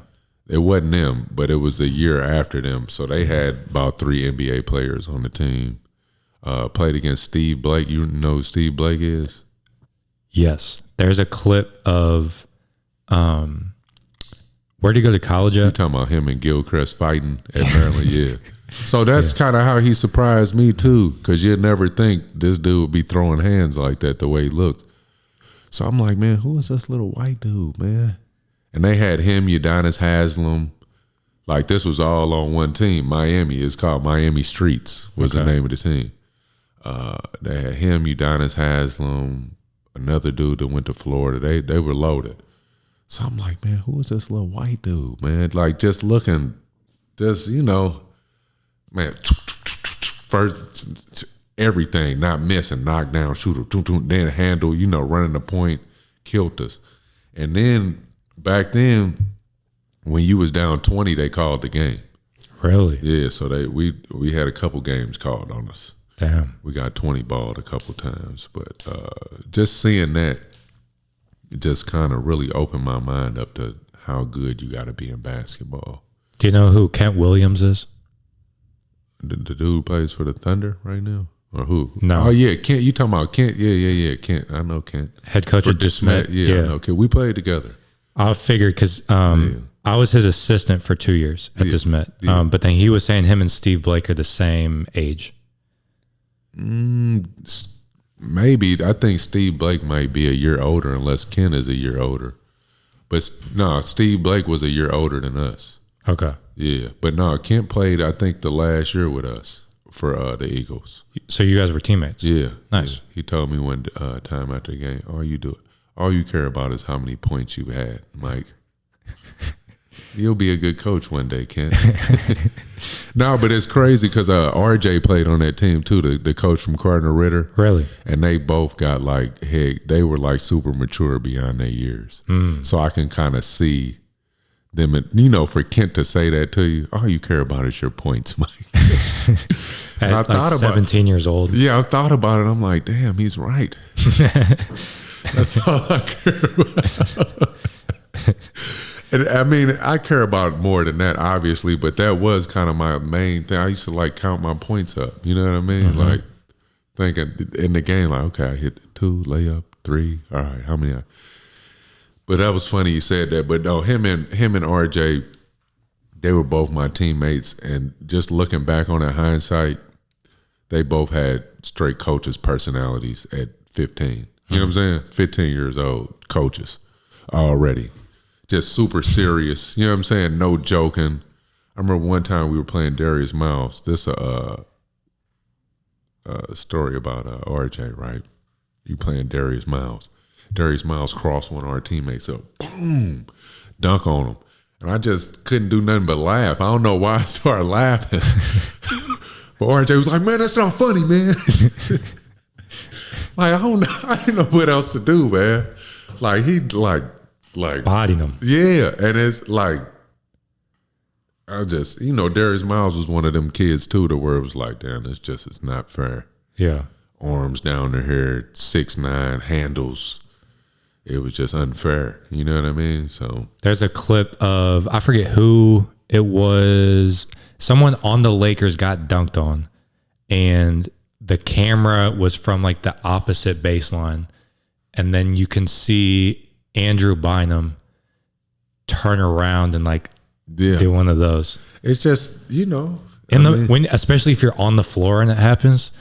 It wasn't them, but it was the year after them. So they had about 3 NBA players on the team. Played against Steve Blake. You know who Steve Blake is? Yes. There's a clip of where did he go to college at? You talking about him and Gilchrist fighting at Maryland, yeah. So that's kind of how he surprised me too, because you'd never think this dude would be throwing hands like that the way he looked. So I'm like, man, who is this little white dude, man? And they had him, Udonis Haslem. Like this was all on one team. Miami is called Miami Streets was the name of the team. They had him, Udonis Haslem, another dude that went to Florida. They were loaded. So I'm like, man, who is this little white dude, man? Like just looking, just, you know, man, first everything, not missing, knock down, shooter, then handle, you know, running the point, killed us. And then back then, when you was down 20, they called the game. Really? Yeah, so we had a couple games called on us. Damn. We got 20 balled a couple times. But just seeing that just kind of really opened my mind up to how good you got to be in basketball. Do you know who Kent Williams is? The dude who plays for the Thunder right now? Or who? No. Oh, yeah, Kent. You talking about Kent? Yeah, Kent. I know Kent. Head coach at DeSmet. Yeah, I know. Okay, we played together. I figured because I was his assistant for 2 years at DeSmet. Yeah. But then he was saying him and Steve Blake are the same age. Maybe. I think Steve Blake might be a year older unless Ken is a year older. But no, Steve Blake was a year older than us. Okay. Yeah. But no, Kent played, I think, the last year with us for the Eagles. So you guys were teammates? Yeah. Nice. Yeah. He told me one time after the game, all you care about is how many points you had, Mike. You'll be a good coach one day, Kent. No, but it's crazy because RJ played on that team too, the coach from Cardinal Ritter. Really? And they both got like, they were like super mature beyond their years. So I can kind of see them, you know, for Kent to say that to you, all you care about is your points, Mike. At I thought about 17 years old. Yeah, I thought about it. I'm like, damn, he's right. That's all I care about. And I mean, I care about more than that, obviously, but that was kind of my main thing. I used to like count my points up. You know what I mean? Mm-hmm. Like thinking in the game, like, okay, I hit 2, layup, 3. All right, how many? But that was funny you said that. But no, him and RJ, they were both my teammates. And just looking back on it, hindsight, they both had straight coaches' personalities at 15. You know what I'm saying? 15 years old, coaches already. Just super serious. You know what I'm saying? No joking. I remember one time we were playing Darius Miles. This a story about RJ, right? You playing Darius Miles. Darius Miles crossed one of our teammates up, boom, dunk on him. And I just couldn't do nothing but laugh. I don't know why I started laughing. But RJ was like, man, that's not funny, man. Like, I didn't know what else to do, man. Like, he like bodied him. Yeah. And it's like, I just, Darius Miles was one of them kids too, to where it was like, damn, it's not fair. Yeah. Arms down to here, 6'9", handles. It was just unfair. You know what I mean? So there's a clip of, I forget who it was. Someone on the Lakers got dunked on, and the camera was from like the opposite baseline. And then you can see Andrew Bynum turn around and like do one of those. It's just, especially if you're on the floor and it happens,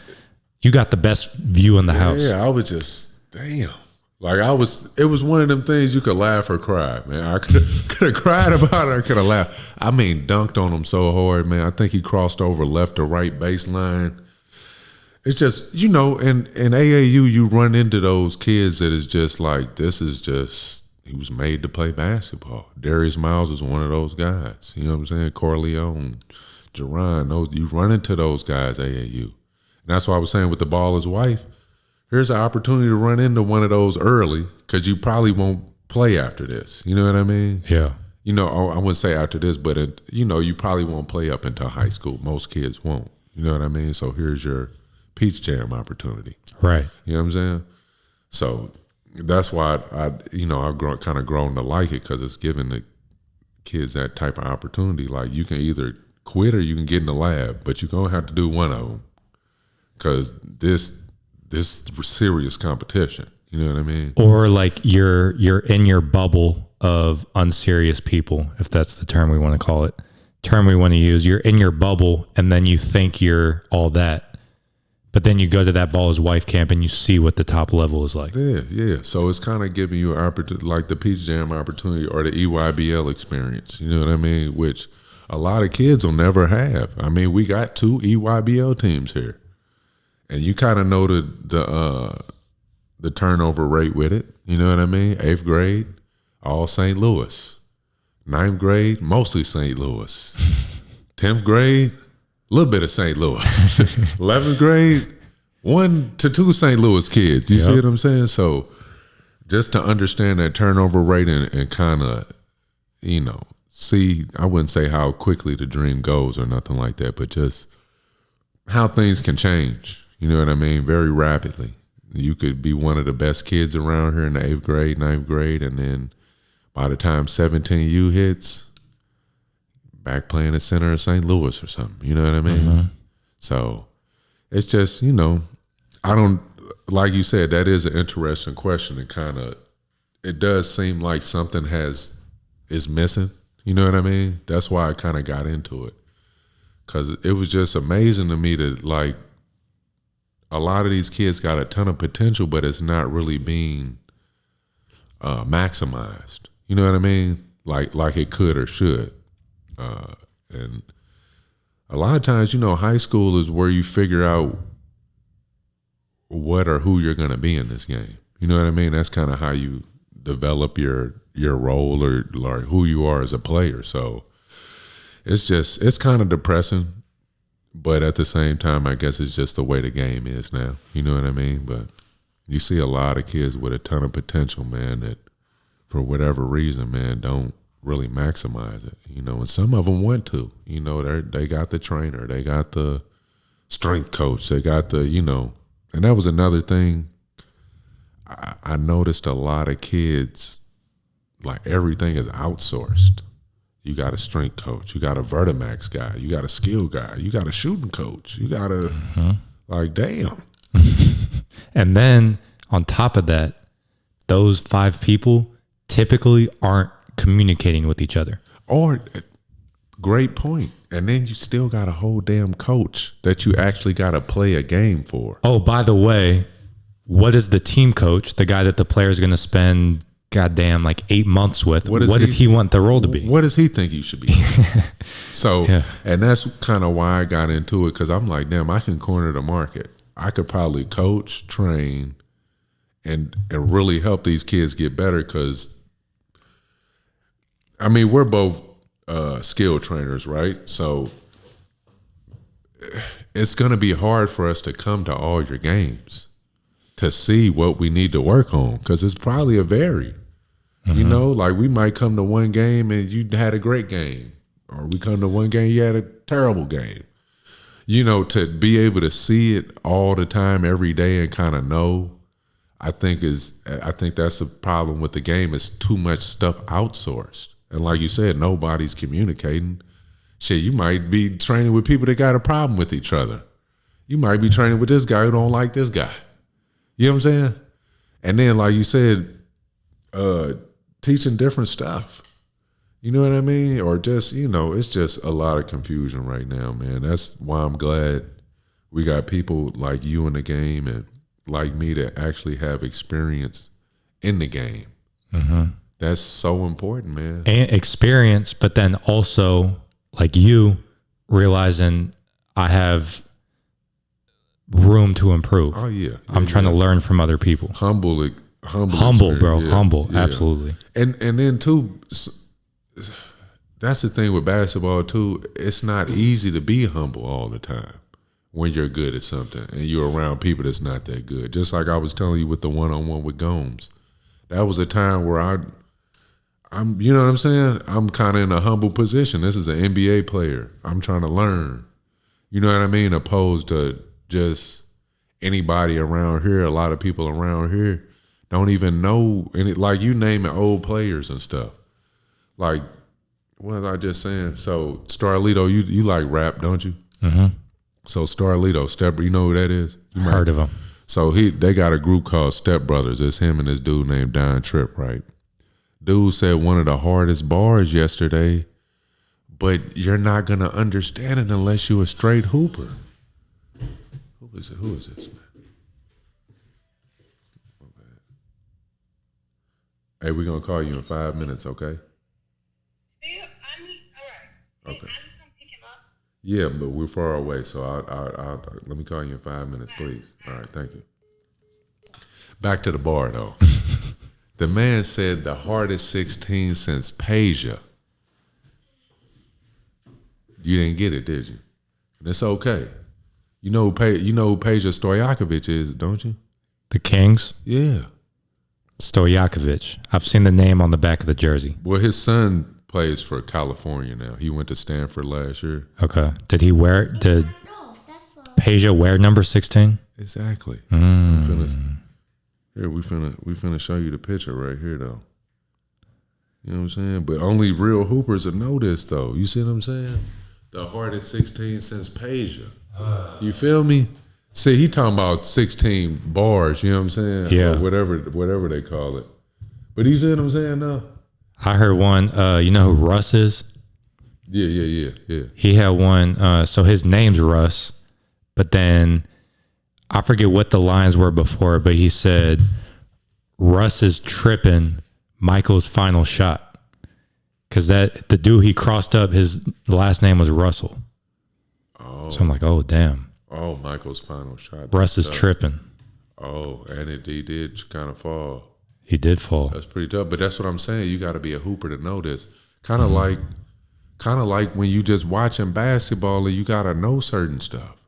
you got the best view in the house. Yeah, I was just, damn. Like it was one of them things you could laugh or cry, man. I could have cried about it, I could have laughed. I mean, dunked on him so hard, man. I think he crossed over left to right baseline. It's just, in AAU, you run into those kids that is just like, he was made to play basketball. Darius Miles is one of those guys. You know what I'm saying? Corleone, Jerron, you run into those guys, AAU. And that's why I was saying with the baller's wife, here's an opportunity to run into one of those early, because you probably won't play after this. You know what I mean? Yeah. I wouldn't say after this, but, you probably won't play up until high school. Most kids won't. You know what I mean? So here's your Peach Jam opportunity. Right. You know what I'm saying? So that's why I've kind of grown to like it, because it's giving the kids that type of opportunity. Like, you can either quit or you can get in the lab, but you're going to have to do one of them, because this serious competition. You know what I mean? Or like you're in your bubble of unserious people, if that's the term we want to call it. Term we want to use. You're in your bubble, and then you think you're all that. But then you go to that baller's wife camp and you see what the top level is like. Yeah. So it's kind of giving you an opportunity, like the Peach Jam opportunity or the EYBL experience. You know what I mean? Which a lot of kids will never have. I mean, we got 2 EYBL teams here, and you kind of know the turnover rate with it. You know what I mean? 8th grade, all St. Louis. 9th grade, mostly St. Louis. 10th grade, a little bit of St. Louis. 11th grade, 1 to 2 St. Louis kids. You see what I'm saying? So just to understand that turnover rate and kind of, see, I wouldn't say how quickly the dream goes or nothing like that, but just how things can change. You know what I mean? Very rapidly. You could be one of the best kids around here in the 8th grade, 9th grade, and then by the time 17U hits, back playing at center of St. Louis or something. You know what I mean? Mm-hmm. So it's just, I don't, like you said, that is an interesting question, and it does seem like something is missing. You know what I mean? That's why I kind of got into it, because it was just amazing to me that, like, a lot of these kids got a ton of potential, but it's not really being maximized. You know what I mean? Like it could or should. And a lot of times, high school is where you figure out what or who you're going to be in this game. You know what I mean? That's kind of how you develop your role or who you are as a player. So it's kind of depressing, but at the same time, I guess it's just the way the game is now. You know what I mean? But you see a lot of kids with a ton of potential, man, that for whatever reason, man, don't really maximize it, and some of them want to, they got the trainer, they got the strength coach, they got the, and that was another thing. I noticed a lot of kids, like, everything is outsourced. You got a strength coach, you got a Vertimax guy, you got a skill guy, you got a shooting coach, you got a, like, damn. And then on top of that, those 5 people typically aren't communicating with each other. Or, great point. And then you still got a whole damn coach that you actually got to play a game for. Oh, by the way, what is the team coach, the guy that the player is going to spend goddamn like 8 months with? What does he want the role to be? What does he think you should be? So, and that's kind of why I got into it, because I'm like, damn, I can corner the market. I could probably coach, train, and really help these kids get better. Because I mean, we're both skill trainers, right? So it's going to be hard for us to come to all your games to see what we need to work on, because it's probably a vary. You know, like we might come to one game and you had a great game, or we come to one game, you had a terrible game. You know, to be able to see it all the time, every day, and kind of know, I think that's a problem with the game. It's too much stuff outsourced. And like you said, nobody's communicating. Shit, you might be training with people that got a problem with each other. You might be training with this guy who don't like this guy. You know what I'm saying? And then, like you said, teaching different stuff. You know what I mean? Or just, you know, it's just a lot of confusion right now, man. That's why I'm glad we got people like you in the game and like me that actually have experience in the game. That's so important, man. And experience, but then also like you realizing I have room to improve. Oh yeah. I'm trying to learn from other people. Humble, bro. Yeah, humble. yeah. Absolutely. And then too, that's the thing with basketball too. It's not easy to be humble all the time when you're good at something and you're around people that's not that good. Just like I was telling you with the one-on-one with Gomes, that was a time where I'm, you know what I'm saying? I'm kind of in a humble position. This is an NBA player. I'm trying to learn. You know what I mean? Opposed to just anybody around here. A lot of people around here don't even know any, like you naming old players and stuff. Like, what was I just saying? So Starlito, you like rap, don't you? So Starlito, Step, you know who that is? You might Heard of him. So they got a group called Step Brothers. It's him and this dude named Don Tripp, right? Dude said one of the hardest bars yesterday, but you're not gonna understand it unless you're a straight hooper. Who is it? Who is this, man? Hey, we're gonna call you in 5 minutes, okay? Yeah, I'm all right. Okay. I'm gonna pick him up. Yeah, but we're far away, so I'll let me call you in 5 minutes, please. All right, thank you. Back to the bar, though. The man said the hardest 16 since Peja. You didn't get it, did you? And it's okay. You know who Peja Stojakovic is, don't you? The Kings? Yeah. Stojakovic. I've seen the name on the back of the jersey. Well, his son plays for California now. He went to Stanford last year. Okay. Did Peja wear number 16? Exactly. Here, we finna show you the picture right here, though. You know what I'm saying? But only real hoopers will know this, though. You see what I'm saying? The hardest 16 since Peja. You feel me? See, he talking about 16 bars, you know what I'm saying? Yeah. Or whatever they call it. But you see what I'm saying, though? I heard one, you know who Russ is? Yeah. He had one, so his name's Russ, but then I forget what the lines were before, but he said, Russ is tripping Michael's final shot. Because the dude he crossed up, his last name was Russell. Oh. So I'm like, oh, damn. Oh, Michael's final shot. Russ is tripping. Oh, and he did kind of fall. He did fall. That's pretty tough. But that's what I'm saying. You got to be a hooper to know this. Kind of like when you just watching basketball and you got to know certain stuff.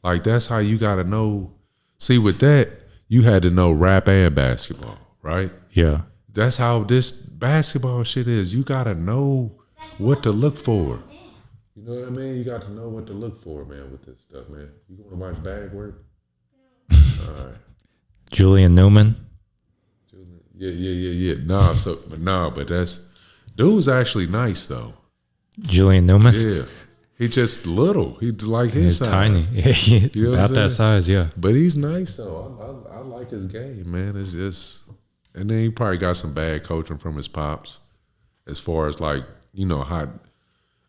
Like, that's how you got to know. See, with that, you had to know rap and basketball, right? Yeah. That's how this basketball shit is. You got to know what to look for. You know what I mean? You got to know what to look for, man, with this stuff, man. You want to watch Bag Work? All right. Julian Newman? Yeah. But that's... Dude's actually nice, though. Julian Newman? Yeah. He just little. He's like his He's size. tiny. You know About that size, yeah. But he's nice though. I like his game, man. It's just, and then he probably got some bad coaching from his pops, as far as like, you know, how,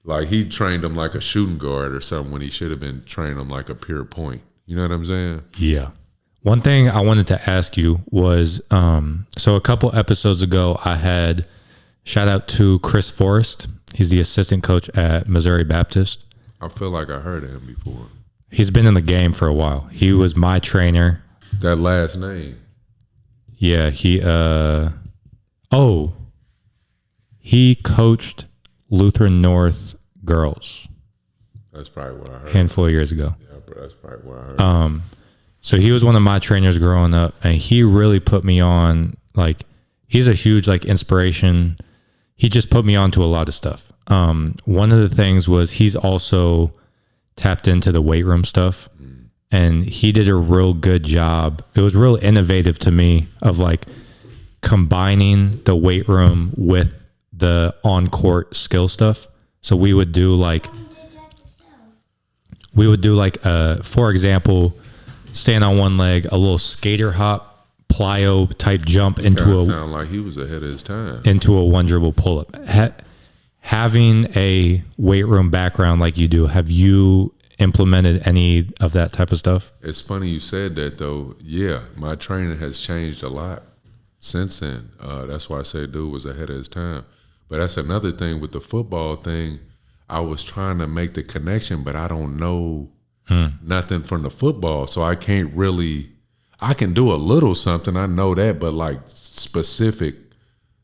like he trained him like a shooting guard or something when he should have been training him like a pure point. You know what I'm saying? Yeah. One thing I wanted to ask you was, so a couple episodes ago, I had shout out to Chris Forrest. He's the assistant coach at Missouri Baptist. I feel like I heard of him before. He's been in the game for a while. He was my trainer. That last name. Yeah, he coached Lutheran North girls That's probably what I heard. a handful of years ago. Yeah, but that's probably what I heard. So he was one of my trainers growing up, and he really put me on, like, he's a huge, like, inspiration. He just put me on to a lot of stuff. One of the things was he's also tapped into the weight room stuff, and he did a real good job. It was real innovative to me of, like, combining the weight room with the on-court skill stuff. So we would do like, for example, stand on one leg, a little skater hop, plyo type jump into Sound like he was ahead of his time. into a one dribble pull up. Having a weight room background like you do, have you implemented any of that type of stuff? It's funny you said that though. Yeah, my training has changed a lot since then. That's why I say dude was ahead of his time. But that's another thing with the football thing. I was trying to make the connection, but I don't know nothing from the football, so I can't really. I can do a little something, I know that, but like specific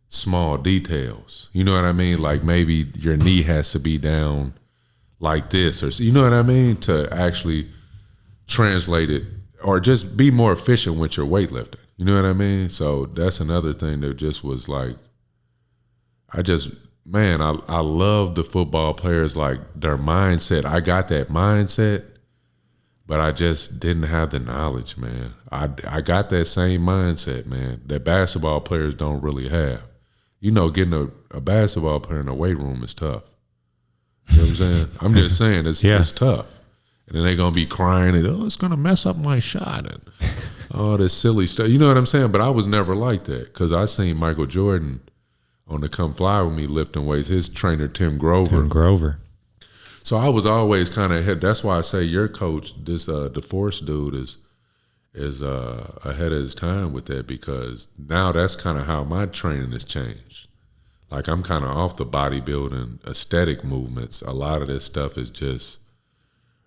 small details. You know what I mean? Like maybe your knee has to be down like this, or you know what I mean, to actually translate it, or just be more efficient with your weightlifting. You know what I mean? So that's another thing that just was like, I love the football players, like their mindset. I got that mindset, but I just didn't have the knowledge, man. I got that same mindset, man, that basketball players don't really have. You know, getting a basketball player in a weight room is tough. You know what I'm saying? I'm just saying it's tough. And then they're going to be crying and, it's going to mess up my shot and all this silly stuff. You know what I'm saying? But I was never like that, because I seen Michael Jordan on the Come Fly With Me lifting weights, his trainer, Tim Grover. So I was always kind of ahead. That's why I say your coach, this DeForce dude, is ahead of his time with that, because now that's kind of how my training has changed. Like I'm kind of off the bodybuilding aesthetic movements. A lot of this stuff is just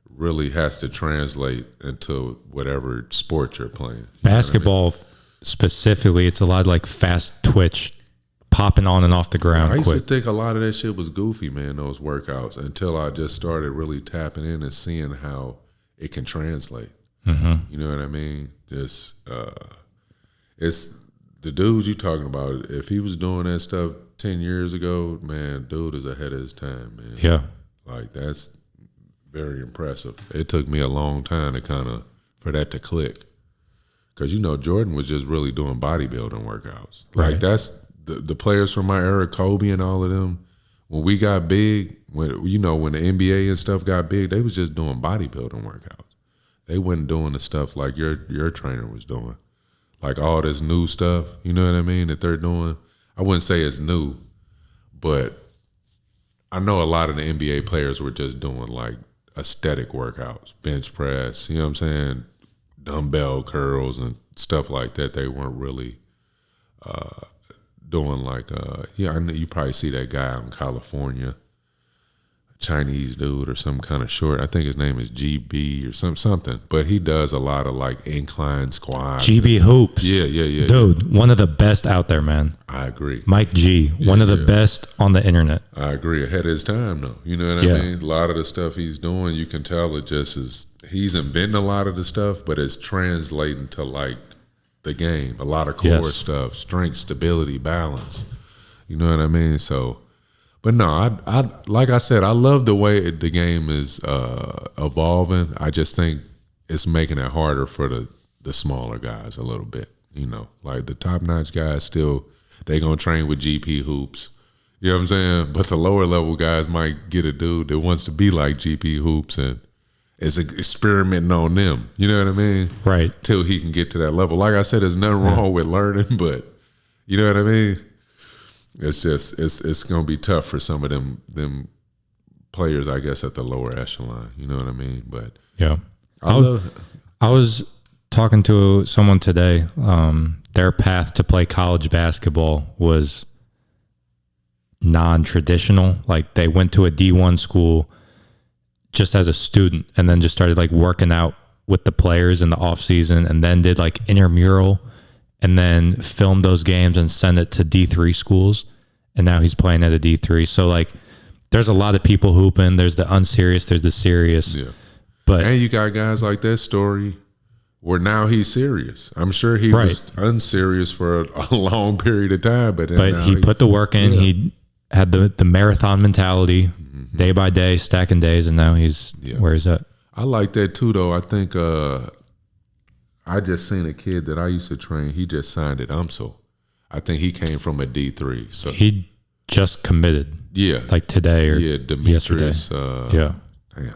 really has to translate into whatever sport you're playing. Basketball specifically, it's a lot of like fast twitch, popping on and off the ground I used quick. to think a lot of that shit was goofy, man, those workouts, until I just started really tapping in and seeing how it can translate. Mm-hmm. You know what I mean? Just it's the dudes you talking about. If he was doing that stuff 10 years ago, man, dude is ahead of his time, man. Yeah. Like that's very impressive. It took me a long time for that to click. Because, Jordan was just really doing bodybuilding workouts. Right. Like that's the players from my era, Kobe and all of them, when we got big, when the NBA and stuff got big, they was just doing bodybuilding workouts. They wasn't doing the stuff like your trainer was doing. Like all this new stuff, you know what I mean, that they're doing. I wouldn't say it's new, but I know a lot of the NBA players were just doing like aesthetic workouts, bench press, you know what I'm saying, dumbbell curls and stuff like that. They weren't really doing like, I know you probably see that guy out in California, Chinese dude or some kind of short. I think his name is GB or something. But he does a lot of like incline squats. GB Hoops. Yeah. Dude, one of the best out there, man. I agree. Mike G, one of the best on the internet. I agree. Ahead of his time, though. You know what I mean? A lot of the stuff he's doing, you can tell it just is, he's inventing a lot of the stuff, but it's translating to like the game. A lot of core stuff, strength, stability, balance. You know what I mean? So, but no, I like I said, I love the way the game is evolving. I just think it's making it harder for the smaller guys a little bit. Like the top-notch guys still, they going to train with GP hoops. You know what I'm saying? But the lower level guys might get a dude that wants to be like GP hoops and is experimenting on them. You know what I mean? Right. Till he can get to that level. Like I said, there's nothing wrong with learning, but you know what I mean? It's just it's gonna be tough for some of them players, I guess, at the lower echelon. You know what I mean? But yeah, I was talking to someone today. Their path to play college basketball was non-traditional. Like they went to a D1 school just as a student, and then just started like working out with the players in the off season, and then did like intramural. and then film those games and send it to D3 schools. And now he's playing at a D3. So like, there's a lot of people hooping. There's the unserious, there's the serious. Yeah. But and you got guys like that story where now he's serious. I'm sure he was unserious for a long period of time, but he put the work in. Yeah. He had the marathon mentality, day by day, stacking days, and now he's where he's at. I like that too, though. I think I just seen a kid that I used to train. He just signed at UMSL. I think he came from a D3. So he just committed. Yeah. Like today or Demetrius. Yeah. Damn.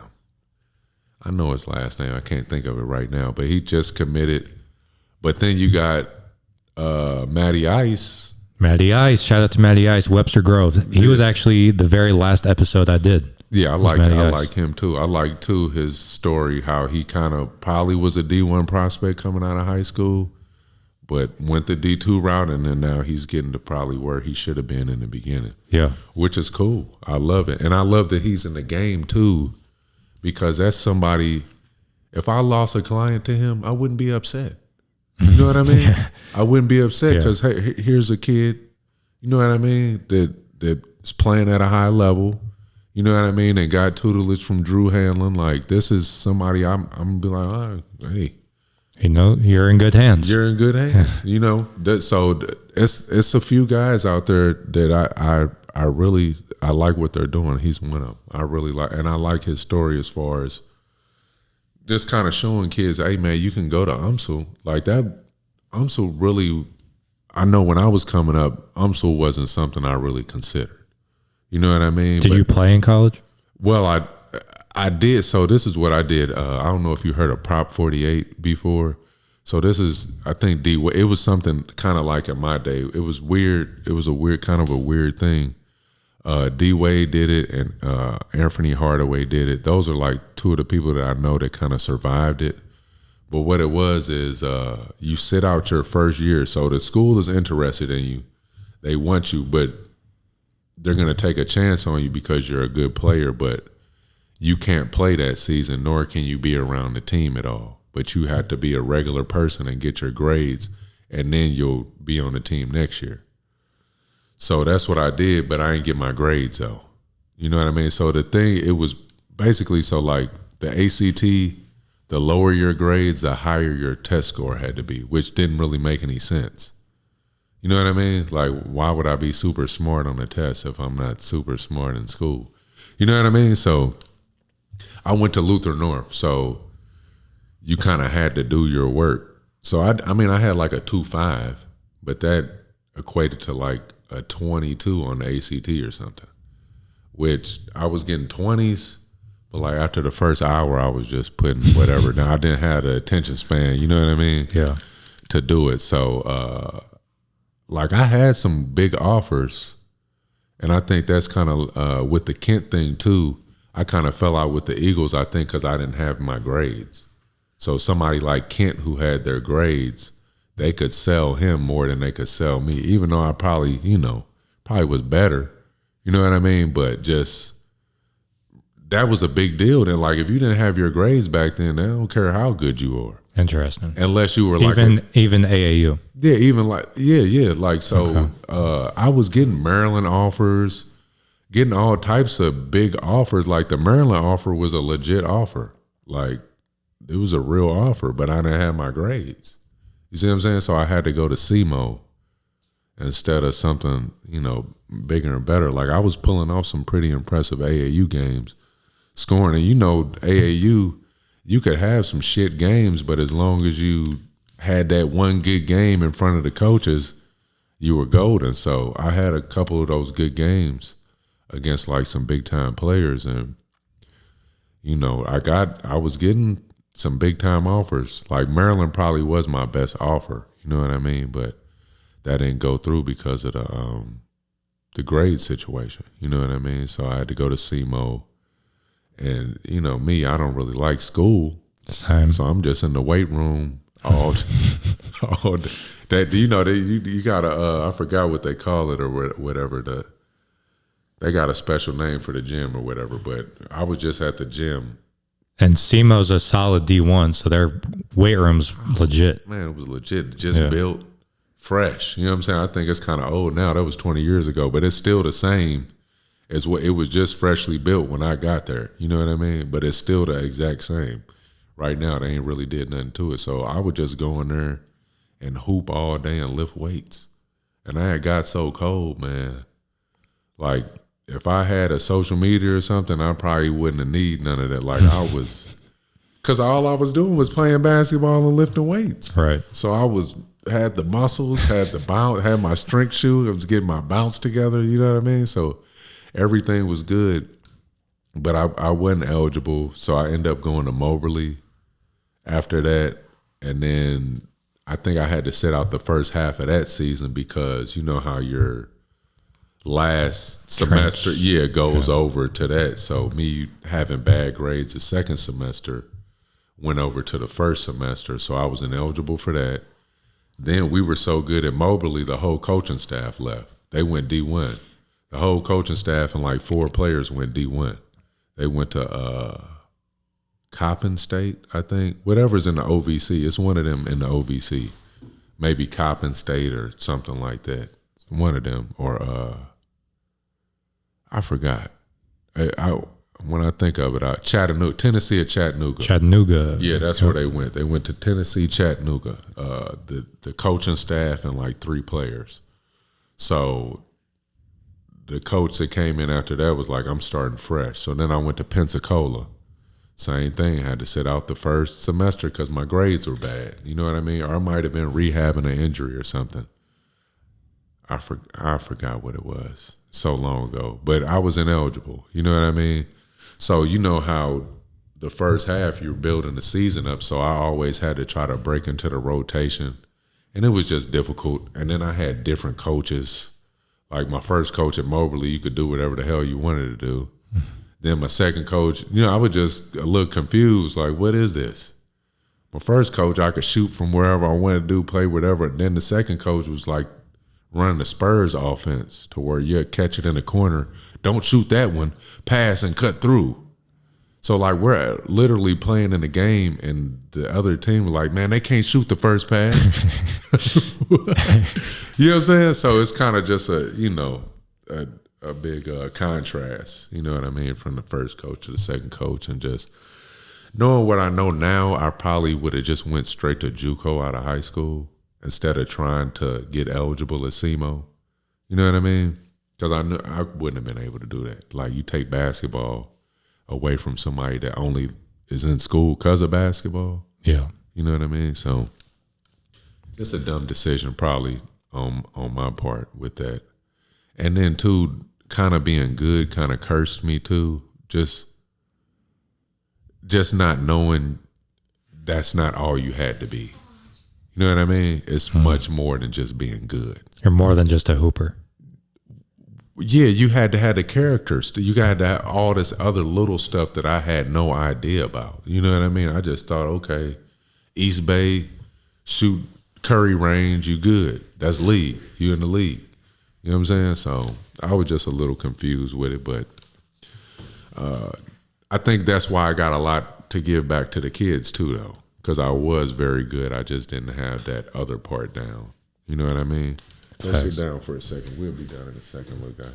I know his last name. I can't think of it right now, but he just committed. But then you got Matty Ice. Matty Ice. Shout out to Matty Ice, Webster Grove. He was actually the very last episode I did. Yeah, I like him too. I like too his story, how he kind of probably was a D1 prospect coming out of high school, but went the D2 route, and then now he's getting to probably where he should have been in the beginning. Yeah. Which is cool. I love it. And I love that he's in the game too, because that's somebody, if I lost a client to him, I wouldn't be upset. You know what I mean? I wouldn't be upset because hey, here's a kid, you know what I mean, that's playing at a high level. You know what I mean? And got tutelage from Drew Hanlon. like, this is somebody I'm gonna be like, oh, hey, you're in good hands. You're in good hands. You know that. So it's a few guys out there that I really like what they're doing. He's one of them. I really like, and I like his story as far as just kind of showing kids, hey man, you can go to UMSL like that. UMSL really, I know when I was coming up, UMSL wasn't something I really considered. You know what I mean? Did you play in college? Well, I did. So this is what I did. I don't know if you heard of Prop 48 before. So this is, I think it was something kind of like in my day. It was weird. It was a weird thing. D Wade did it, and Anthony Hardaway did it. Those are like two of the people that I know that kind of survived it. But what it was is you sit out your first year. So the school is interested in you. They want you, but they're going to take a chance on you because you're a good player, but you can't play that season, nor can you be around the team at all. But you have to be a regular person and get your grades, and then you'll be on the team next year. So that's what I did, but I didn't get my grades though. You know what I mean? So the thing, it was basically, so like the ACT, the lower your grades, the higher your test score had to be, which didn't really make any sense. You know what I mean? Like, why would I be super smart on the test if I'm not super smart in school? You know what I mean? So I went to Lutheran North, so you kind of had to do your work. So I mean, I had like a 2.5, but that equated to like a 22 on the ACT or something, which I was getting 20s, but like after the first hour, I was just putting whatever down. I didn't have the attention span, you know what I mean? Yeah. To do it. So, like I had some big offers, and I think that's kind of with the Kent thing too. I kind of fell out with the Eagles, I think, because I didn't have my grades. So somebody like Kent who had their grades, they could sell him more than they could sell me, even though I probably was better. You know what I mean? But just that was a big deal. Then, like, if you didn't have your grades back then, I don't care how good you are. Interesting. Unless you were like even AAU. Yeah, even like like so. Okay. I was getting Maryland offers, getting all types of big offers. Like the Maryland offer was a legit offer. Like it was a real offer, but I didn't have my grades. You see what I'm saying? So I had to go to SEMO instead of something bigger and better. Like I was pulling off some pretty impressive AAU games, scoring, and AAU. You could have some shit games, but as long as you had that one good game in front of the coaches, you were golden. So I had a couple of those good games against like some big time players, and I was getting some big time offers. Like Maryland probably was my best offer, you know what I mean? But that didn't go through because of the grade situation, you know what I mean? So I had to go to SEMO. And me, I don't really like school. Same. So I'm just in the weight room all day. You gotta I forgot what they call it or whatever. They got a special name for the gym or whatever, but I was just at the gym. And SEMO's a solid D1, so their weight room's legit. Man, it was legit. Just built. fresh. You know what I'm saying? I think it's kind of old now. That was 20 years ago, but it's still the same as what it was, just freshly built when I got there. You know what I mean? But it's still the exact same. Right now, they ain't really did nothing to it. So I would just go in there and hoop all day and lift weights. And I had got so cold, man. Like, if I had a social media or something, I probably wouldn't have need none of that. Like, I was, because all I was doing was playing basketball and lifting weights. Right. So I had the muscles, had the bounce, had my strength shoe. I was getting my bounce together. You know what I mean? So everything was good, but I wasn't eligible. So I ended up going to Moberly after that. And then I think I had to sit out the first half of that season because you know how your last semester goes over to that. So me having bad grades the second semester went over to the first semester. So I was ineligible for that. Then we were so good at Moberly, the whole coaching staff left. They went D1. The whole coaching staff and like 4 players went D1. They went to Coppin State, I think. Whatever's in the OVC. It's one of them in the OVC. Maybe Coppin State or something like that. One of them. Or I forgot. When I think of it, Chattanooga, Tennessee or Chattanooga. Chattanooga. Yeah, that's where they went. They went to Tennessee, Chattanooga. The coaching staff and like 3 players. So the coach that came in after that was like, I'm starting fresh. So then I went to Pensacola. Same thing. I had to sit out the first semester because my grades were bad. You know what I mean? Or I might have been rehabbing an injury or something. I forgot what it was so long ago. But I was ineligible. You know what I mean? So you know how the first half you're building the season up. So I always had to try to break into the rotation. And it was just difficult. And then I had different coaches. Like my first coach at Moberly, you could do whatever the hell you wanted to do. Then my second coach, you know, I was just a little confused. Like, what is this? My first coach, I could shoot from wherever I wanted to do, play whatever. Then the second coach was like running the Spurs offense to where you catch it in the corner. Don't shoot that one. Pass and cut through. So, like, we're literally playing in the game, and the other team was like, man, they can't shoot the first pass. You know what I'm saying? So it's kind of just a big contrast, you know what I mean, from the first coach to the second coach. And just knowing what I know now, I probably would have just went straight to JUCO out of high school instead of trying to get eligible at SEMO. You know what I mean? Because I knew I wouldn't have been able to do that. Like, you take basketball away from somebody that only is in school because of basketball. Yeah. You know what I mean? So it's a dumb decision probably on my part with that. And then too, kind of being good kind of cursed me too. Just not knowing that's not all you had to be. You know what I mean? It's much more than just being good. You're more than just a hooper. Yeah, you had to have the characters. You got to have all this other little stuff that I had no idea about. You know what I mean? I just thought, okay, East Bay, shoot Curry range, you good. That's league. You in the league. You know what I'm saying? So I was just a little confused with it, but I think that's why I got a lot to give back to the kids too, though, because I was very good. I just didn't have that other part down. You know what I mean? Let's sit down for a second. We'll be done in a second, little guy.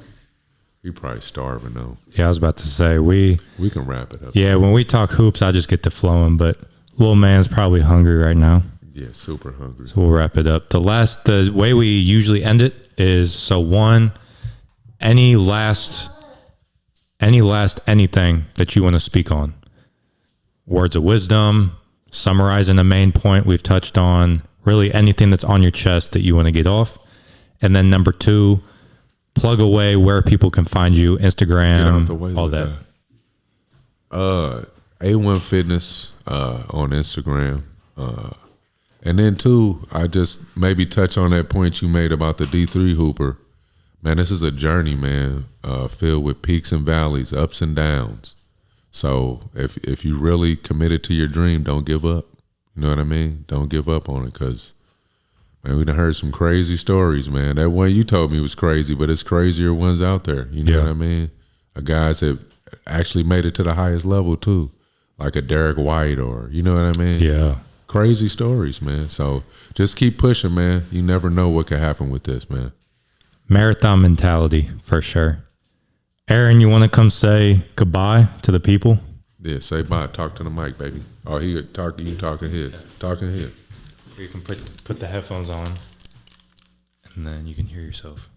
He probably starving though. Yeah, I was about to say we can wrap it up. Yeah, when we talk hoops, I just get to flowing, but little man's probably hungry right now. Yeah, super hungry. So we'll wrap it up. The way we usually end it is any last anything that you want to speak on. Words of wisdom, summarizing the main point we've touched on, really anything that's on your chest that you want to get off. And then number 2, plug away where people can find you, Instagram, all that. A1 Fitness on Instagram. And then too, I just maybe touch on that point you made about the D3 hooper. Man, this is a journey, man, filled with peaks and valleys, ups and downs. So if you really committed to your dream, don't give up. You know what I mean? Don't give up on it, because, man, we done heard some crazy stories, man. That one you told me was crazy, but it's crazier ones out there. You know what I mean? Guys that actually made it to the highest level too, like a Derek White, or, you know what I mean? Yeah. crazy stories, man. So just keep pushing, man. You never know what could happen with this, man. Marathon mentality for sure. Aaron, you want to come say goodbye to the people? Yeah, say bye. Talk to the mic, baby. Oh, he talking. You talking his? Talking his. You can put the headphones on, and then you can hear yourself.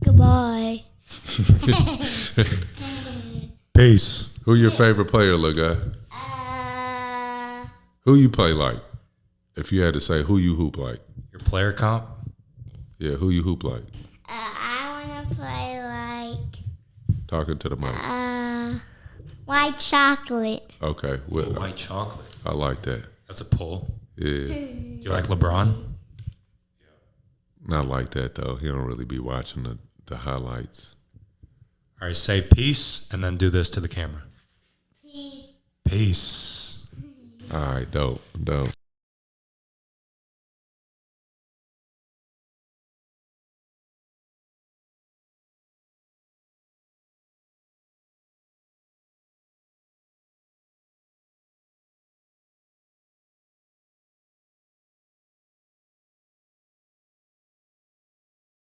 Goodbye. Peace. Who your favorite player, little guy? Who you play like? If you had to say who you hoop like. Your player comp? Yeah, who you hoop like? I want to play Talking to the mic. white chocolate. Okay. Well, White chocolate. I like that. That's a pull. Yeah. You like LeBron? Not like that, though. He don't really be watching the highlights. All right, say peace, and then do this to the camera. Peace. All right, dope.